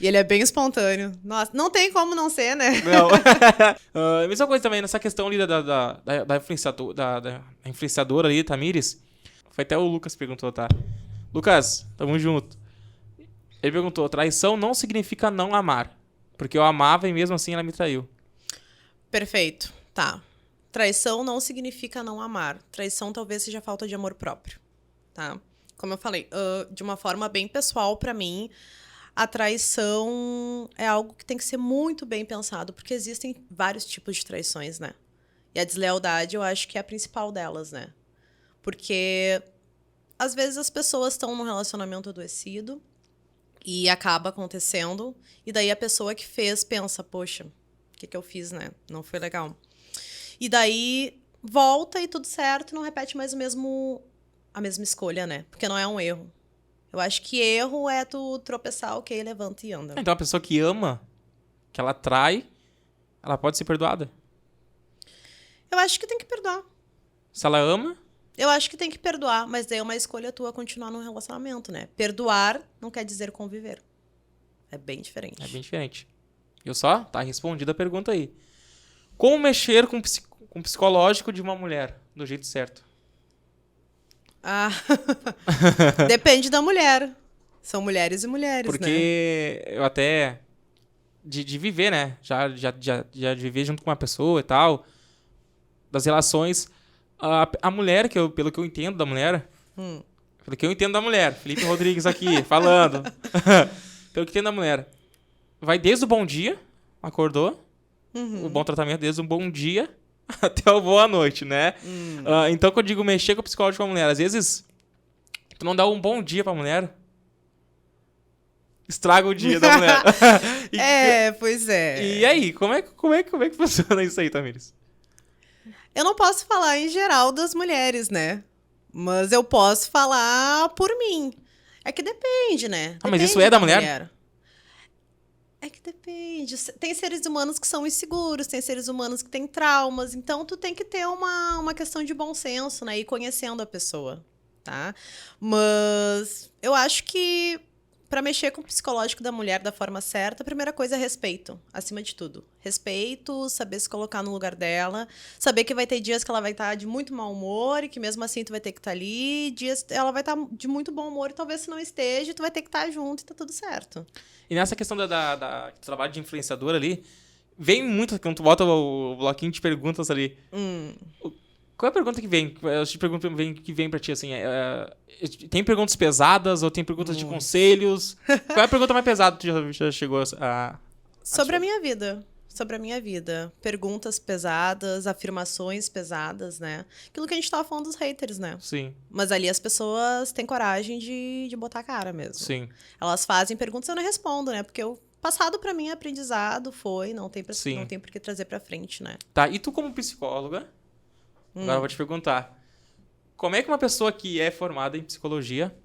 Speaker 2: E ele é bem espontâneo. Nossa, não tem como não ser, né?
Speaker 1: Não. Mesma coisa também, nessa questão ali da influenciadora ali, Tamires. Foi até o Lucas que perguntou, tá? Lucas, tamo junto. Ele perguntou, traição não significa não amar. Porque eu amava e mesmo assim ela me traiu.
Speaker 2: Perfeito. Tá. Traição não significa não amar. Traição talvez seja falta de amor próprio. Tá? Como eu falei, de uma forma bem pessoal pra mim, a traição é algo que tem que ser muito bem pensado, porque existem vários tipos de traições, né? E a deslealdade, eu acho que é a principal delas, né? Porque às vezes as pessoas estão num relacionamento adoecido e acaba acontecendo, e daí a pessoa que fez pensa, poxa, o que eu fiz, né? Não foi legal. E daí volta e tudo certo, não repete mais a mesma escolha, né? Porque não é um erro. Eu acho que erro é tu tropeçar, ok, levanta e anda.
Speaker 1: Então a pessoa que ama, que ela trai, ela pode ser perdoada.
Speaker 2: Eu acho que tem que perdoar.
Speaker 1: Se ela ama...
Speaker 2: Eu acho que tem que perdoar, mas daí é uma escolha tua continuar num relacionamento, né? Perdoar não quer dizer conviver. É bem diferente.
Speaker 1: É bem diferente. Viu só? Tá respondida a pergunta aí. Como mexer com o psicológico de uma mulher do jeito certo?
Speaker 2: Depende da mulher. São mulheres e mulheres,
Speaker 1: porque né? Eu até... De viver, né? Já de viver junto com uma pessoa e tal. das relações. A mulher, pelo que eu entendo da mulher... Pelo que eu entendo da mulher. Felipe Rodrigues aqui, falando. Pelo que eu entendo da mulher. Vai desde o bom dia, acordou. O bom tratamento desde um bom dia até o boa noite, né? Então, quando eu digo mexer com o psicológico com a mulher, às vezes, tu não dá um bom dia pra mulher, estraga o dia da mulher.
Speaker 2: Pois é.
Speaker 1: E aí, como é que funciona isso aí, Tamires?
Speaker 2: Eu não posso falar em geral das mulheres, né? Mas eu posso falar por mim. É que depende, né?
Speaker 1: Mas isso é da mulher?
Speaker 2: É que depende. Tem seres humanos que são inseguros, tem seres humanos que têm traumas. Então, tu tem que ter uma questão de bom senso, né? Ir conhecendo a pessoa, tá? Mas eu acho que para mexer com o psicológico da mulher da forma certa, a primeira coisa é respeito, acima de tudo. Respeito, saber se colocar no lugar dela, saber que vai ter dias que ela vai estar de muito mau humor e que mesmo assim tu vai ter que estar ali, dias ela vai estar de muito bom humor e talvez se não esteja, tu vai ter que estar junto e tá tudo certo.
Speaker 1: E nessa questão do trabalho de influenciador ali, vem muito, quando tu bota o bloquinho de perguntas ali, qual é a pergunta que vem? Eu te pergunto que vem pra ti, assim, tem perguntas pesadas ou tem perguntas de conselhos? Qual é a pergunta mais pesada que tu já chegou a...
Speaker 2: Sobre a minha vida. Sobre a minha vida. Perguntas pesadas, afirmações pesadas, né? Aquilo que a gente tava falando dos haters, né?
Speaker 1: Sim.
Speaker 2: Mas ali as pessoas têm coragem de botar a cara mesmo.
Speaker 1: Sim.
Speaker 2: Elas fazem perguntas e eu não respondo, né? Porque o passado pra mim é aprendizado, não tem por que trazer pra frente, né?
Speaker 1: Tá, e tu como psicóloga, agora eu vou te perguntar, como é que uma pessoa que é formada em psicologia,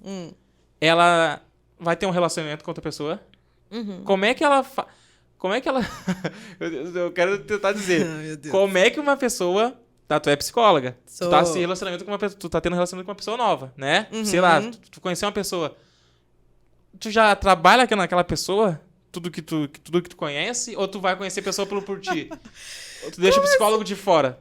Speaker 1: ela vai ter um relacionamento com outra pessoa? Como é que ela... eu quero tentar dizer.
Speaker 2: Meu Deus.
Speaker 1: Como é que uma pessoa... Tá, tu é psicóloga.
Speaker 2: Sou.
Speaker 1: Tu tá se relacionamento com tu tá tendo relacionamento com uma pessoa nova, né? Sei lá, tu conheceu uma pessoa. Tu já trabalha naquela pessoa? Tudo que tu conhece? Ou tu vai conhecer a pessoa por ti? Ou tu deixa o psicólogo de fora?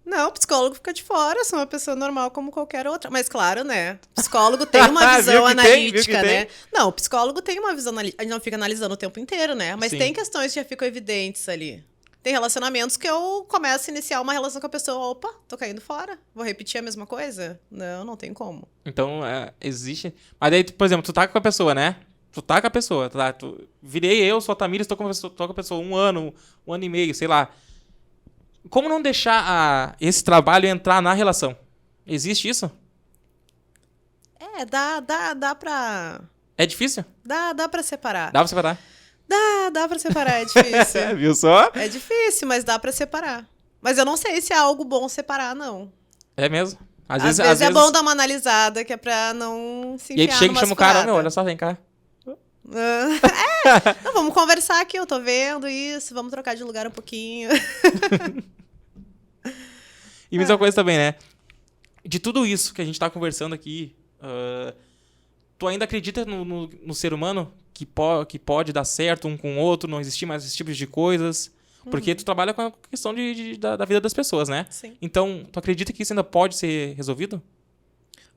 Speaker 2: Não, o psicólogo fica de fora, sou uma pessoa normal como qualquer outra. Mas claro, né? O psicólogo tem uma visão analítica, né? Não, o psicólogo tem uma visão analítica. A gente não fica analisando o tempo inteiro, né? Mas tem questões que já ficam evidentes ali. Tem relacionamentos que eu começo a iniciar uma relação com a pessoa. Opa, tô caindo fora. Vou repetir a mesma coisa? Não tem como.
Speaker 1: Então, existe... Mas daí, por exemplo, tu tá com a pessoa, né? Tu tá com a pessoa. Tá? Virei eu, sou a Tamires, tô com a pessoa 1 ano, 1 ano e meio, sei lá. Como não deixar esse trabalho entrar na relação? Existe isso?
Speaker 2: Dá pra...
Speaker 1: É difícil?
Speaker 2: Dá pra separar.
Speaker 1: Dá pra separar?
Speaker 2: Dá pra separar, é difícil.
Speaker 1: Viu só?
Speaker 2: É difícil, mas dá pra separar. Mas eu não sei se é algo bom separar, não.
Speaker 1: É mesmo?
Speaker 2: Às vezes é bom dar uma analisada, que é pra não se enfiar.
Speaker 1: E aí tu chega e chama o cara, olha só, vem cá.
Speaker 2: Não, vamos conversar aqui, eu tô vendo isso, vamos trocar de lugar um pouquinho.
Speaker 1: E mesma coisa também, né? De tudo isso que a gente tá conversando aqui, tu ainda acredita no ser humano que pode dar certo um com o outro, não existir mais esses tipos de coisas? Porque tu trabalha com a questão da vida das pessoas, né?
Speaker 2: Sim.
Speaker 1: Então, tu acredita que isso ainda pode ser resolvido?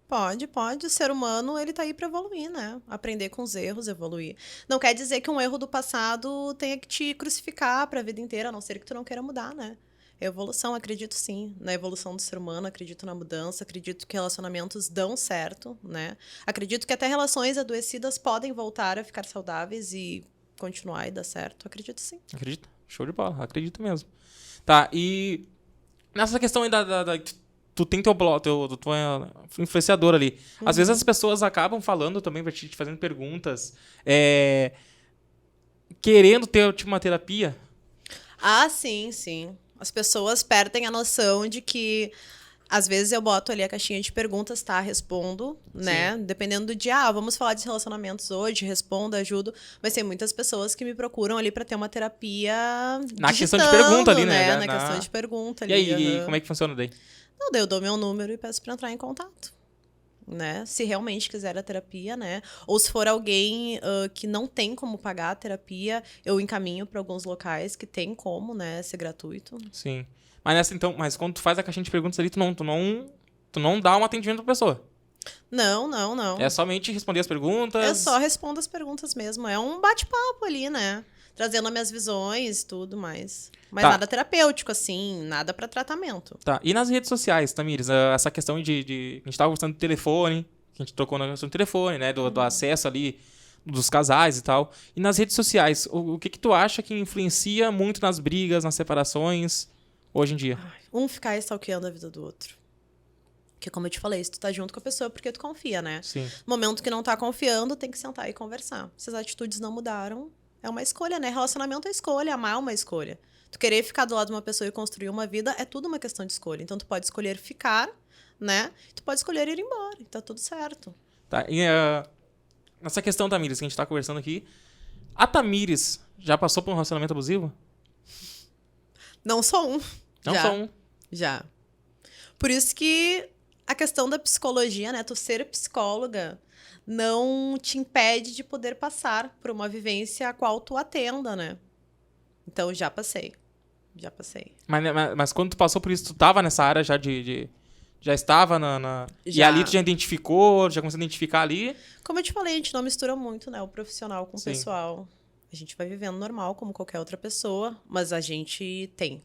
Speaker 2: Pode. O ser humano, ele tá aí pra evoluir, né? Aprender com os erros, evoluir. Não quer dizer que um erro do passado tenha que te crucificar pra vida inteira, a não ser que tu não queira mudar, né? Evolução, acredito sim. Na evolução do ser humano, acredito na mudança, acredito que relacionamentos dão certo, né? Acredito que até relações adoecidas podem voltar a ficar saudáveis e continuar e dar certo. Acredito sim.
Speaker 1: Acredito. Show de bola. Acredito mesmo. Tá, e nessa questão aí tu tem teu blog, tu é influenciador ali. Às vezes as pessoas acabam falando também pra ti, te fazendo perguntas, querendo ter tipo, uma terapia.
Speaker 2: Ah, sim. As pessoas perdem a noção de que às vezes eu boto ali a caixinha de perguntas, tá? Respondo, né?
Speaker 1: Sim.
Speaker 2: Dependendo do dia, vamos falar de relacionamentos hoje, respondo, ajudo. Mas tem muitas pessoas que me procuram ali pra ter uma terapia
Speaker 1: Na questão de pergunta ali, né?
Speaker 2: Na questão de pergunta ali.
Speaker 1: E aí, como é que funciona daí?
Speaker 2: Não, daí eu dou meu número e peço pra entrar em contato. Né? Se realmente quiser a terapia, né? Ou se for alguém que não tem como pagar a terapia, eu encaminho para alguns locais que tem como, né, ser gratuito.
Speaker 1: Sim. Mas quando tu faz a caixinha de perguntas ali, tu não dá um atendimento pra pessoa.
Speaker 2: Não.
Speaker 1: É somente responder as perguntas.
Speaker 2: Eu só respondo as perguntas mesmo. É um bate-papo ali, né? trazendo as minhas visões e tudo mais. Mas
Speaker 1: Tá.
Speaker 2: nada terapêutico, assim, nada pra tratamento.
Speaker 1: Tá. E nas redes sociais, Tamires, essa questão de... A gente tava conversando do telefone, que a gente trocou na questão do telefone, né? Do acesso ali dos casais e tal. E nas redes sociais, o que tu acha que influencia muito nas brigas, nas separações, hoje em dia?
Speaker 2: Um ficar stalkeando a vida do outro. Porque, como eu te falei, se tu tá junto com a pessoa é porque tu confia, né?
Speaker 1: Sim.
Speaker 2: No momento que não tá confiando, tem que sentar e conversar. Se as atitudes não mudaram, é uma escolha, né? Relacionamento é escolha, amar é uma escolha. Tu querer ficar do lado de uma pessoa e construir uma vida é tudo uma questão de escolha. Então, tu pode escolher ficar, né? Tu pode escolher ir embora. E tá tudo certo.
Speaker 1: Tá. E nessa questão, Tamires, que a gente tá conversando aqui, a Tamires já passou por um relacionamento abusivo?
Speaker 2: Não só um.
Speaker 1: Não
Speaker 2: Já.
Speaker 1: só um.
Speaker 2: Já. Por isso que a questão da psicologia, né? Tu ser psicóloga não te impede de poder passar por uma vivência a qual tu atenda, né? Então, já passei. Já passei.
Speaker 1: Mas quando tu passou por isso, tu tava nessa área já já estava E
Speaker 2: Já.
Speaker 1: ali tu já identificou, já começou a identificar ali?
Speaker 2: Como eu te falei, a gente não mistura muito, né? O profissional com o
Speaker 1: Sim.
Speaker 2: pessoal. A gente vai vivendo normal, como qualquer outra pessoa, mas a gente tem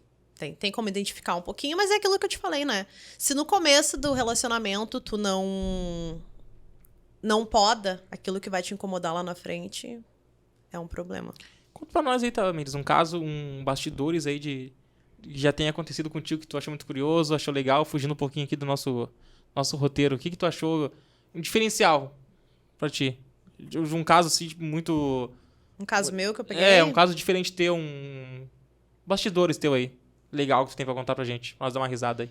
Speaker 2: como identificar um pouquinho, mas é aquilo que eu te falei, né? Se no começo do relacionamento tu não poda aquilo que vai te incomodar lá na frente, é um problema.
Speaker 1: Conta pra nós aí, Tamires, um caso, bastidores aí que já tenha acontecido contigo que tu achou muito curioso, achou legal, fugindo um pouquinho aqui do nosso roteiro. O que tu achou um diferencial pra ti? De um caso assim, muito...
Speaker 2: Um caso meu que eu peguei...
Speaker 1: um caso diferente teu, bastidores teu aí. Legal que tu tem pra contar pra gente. Pra nós dar uma risada aí.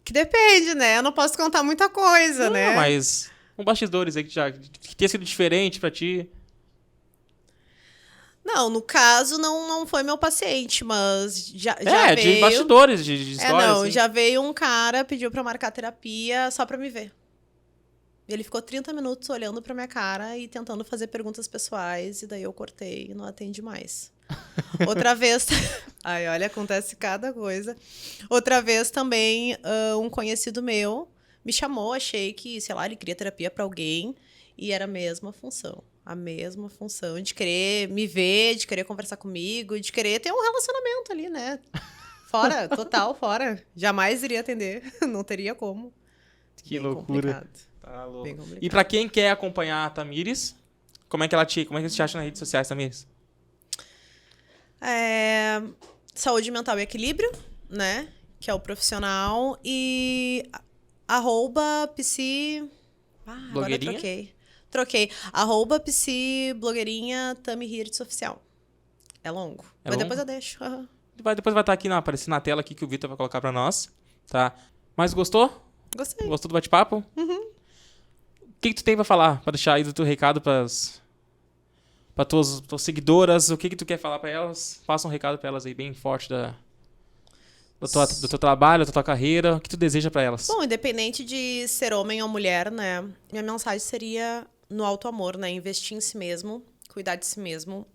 Speaker 2: Que depende, né? Eu não posso contar muita coisa, né?
Speaker 1: Mas bastidores aí que tenha sido diferente pra ti.
Speaker 2: Não, no caso, não foi meu paciente, mas já veio...
Speaker 1: de bastidores, de histórias. Assim.
Speaker 2: Já veio um cara, pediu pra marcar terapia só pra me ver. Ele ficou 30 minutos olhando pra minha cara e tentando fazer perguntas pessoais, e daí eu cortei e não atendi mais. Outra vez... Ai, olha, acontece cada coisa. Outra vez também, um conhecido meu me chamou, achei que, sei lá, ele queria terapia pra alguém, e era a mesma função. A mesma função de querer me ver, de querer conversar comigo, de querer ter um relacionamento ali, né? Fora, total, fora. Jamais iria atender, não teria como.
Speaker 1: Que
Speaker 2: Bem
Speaker 1: loucura.
Speaker 2: complicado.
Speaker 1: Tá louco.
Speaker 2: Bem complicado.
Speaker 1: E pra quem quer acompanhar a Tamires, como é que você te acha nas redes sociais, Tamires?
Speaker 2: Saúde mental e equilíbrio, né? Que é o profissional. E @psi... agora
Speaker 1: Blogueirinha?
Speaker 2: Troquei. @psi blogueirinha Tami Hirtz oficial. É longo.
Speaker 1: É
Speaker 2: Mas
Speaker 1: longo?
Speaker 2: depois eu deixo. Uhum.
Speaker 1: Depois vai estar aqui, aparecendo na tela aqui que o Vitor vai colocar pra nós, tá? Mas gostou?
Speaker 2: Gostei.
Speaker 1: Gostou do bate-papo? Uhum. O que tu tem pra falar? Pra deixar aí do teu recado pra tuas seguidoras? O que tu quer falar pra elas? Passa um recado pra elas aí, bem forte do teu trabalho, da tua carreira. O que tu deseja pra elas?
Speaker 2: Bom, independente de ser homem ou mulher, né? Minha mensagem seria no auto-amor, né? Investir em si mesmo, cuidar de si mesmo,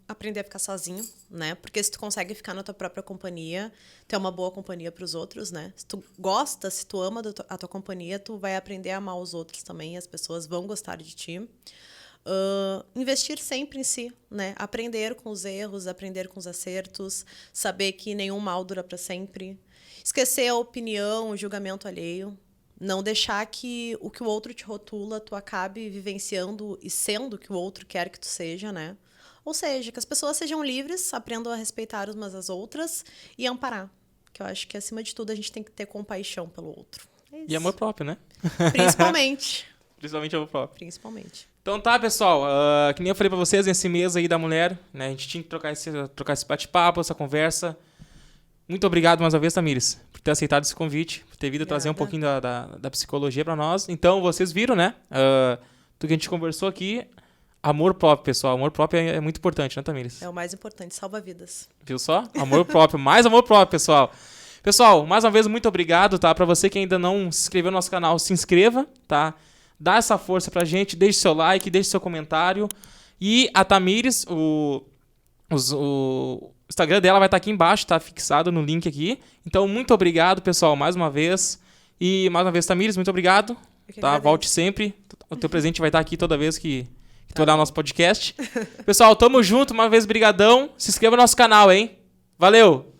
Speaker 2: aprender a ficar sozinho, né? Porque se tu consegue ficar na tua própria companhia, tu é uma boa companhia pros outros, né? Se tu gosta, se tu ama a tua companhia, tu vai aprender a amar os outros também, e as pessoas vão gostar de ti. Investir sempre em si, né? Aprender com os erros, aprender com os acertos, saber que nenhum mal dura para sempre, esquecer a opinião, o julgamento alheio, não deixar que o outro te rotula, tu acabe vivenciando e sendo o que o outro quer que tu seja, né? Ou seja, que as pessoas sejam livres, aprendam a respeitar umas às outras e amparar. Que eu acho que, acima de tudo, a gente tem que ter compaixão pelo outro. É isso.
Speaker 1: E amor próprio, né?
Speaker 2: Principalmente.
Speaker 1: Principalmente amor próprio.
Speaker 2: Principalmente.
Speaker 1: Então tá, pessoal. Que nem eu falei pra vocês, nesse mês aí da mulher, né? A gente tinha que trocar esse bate-papo, essa conversa. Muito obrigado mais uma vez, Tamires, por ter aceitado esse convite, por ter vindo trazer um pouquinho da psicologia pra nós. Então, vocês viram, né? Tudo que a gente conversou aqui. Amor próprio, pessoal. Amor próprio é muito importante, né, Tamires?
Speaker 2: É o mais importante, salva vidas.
Speaker 1: Viu só? Amor próprio. Mais amor próprio, pessoal. Pessoal, mais uma vez, muito obrigado, tá? Pra você que ainda não se inscreveu no nosso canal, se inscreva, tá? Dá essa força pra gente, deixe seu like, deixe seu comentário. E a Tamires, o Instagram dela vai estar aqui embaixo, tá fixado no link aqui. Então, muito obrigado, pessoal, mais uma vez. E mais uma vez, Tamires, muito obrigado. Tá? Volte sempre. O teu presente vai estar aqui toda vez que tornar o nosso podcast. Pessoal, tamo junto, uma vez brigadão. Se inscreva no nosso canal, hein? Valeu!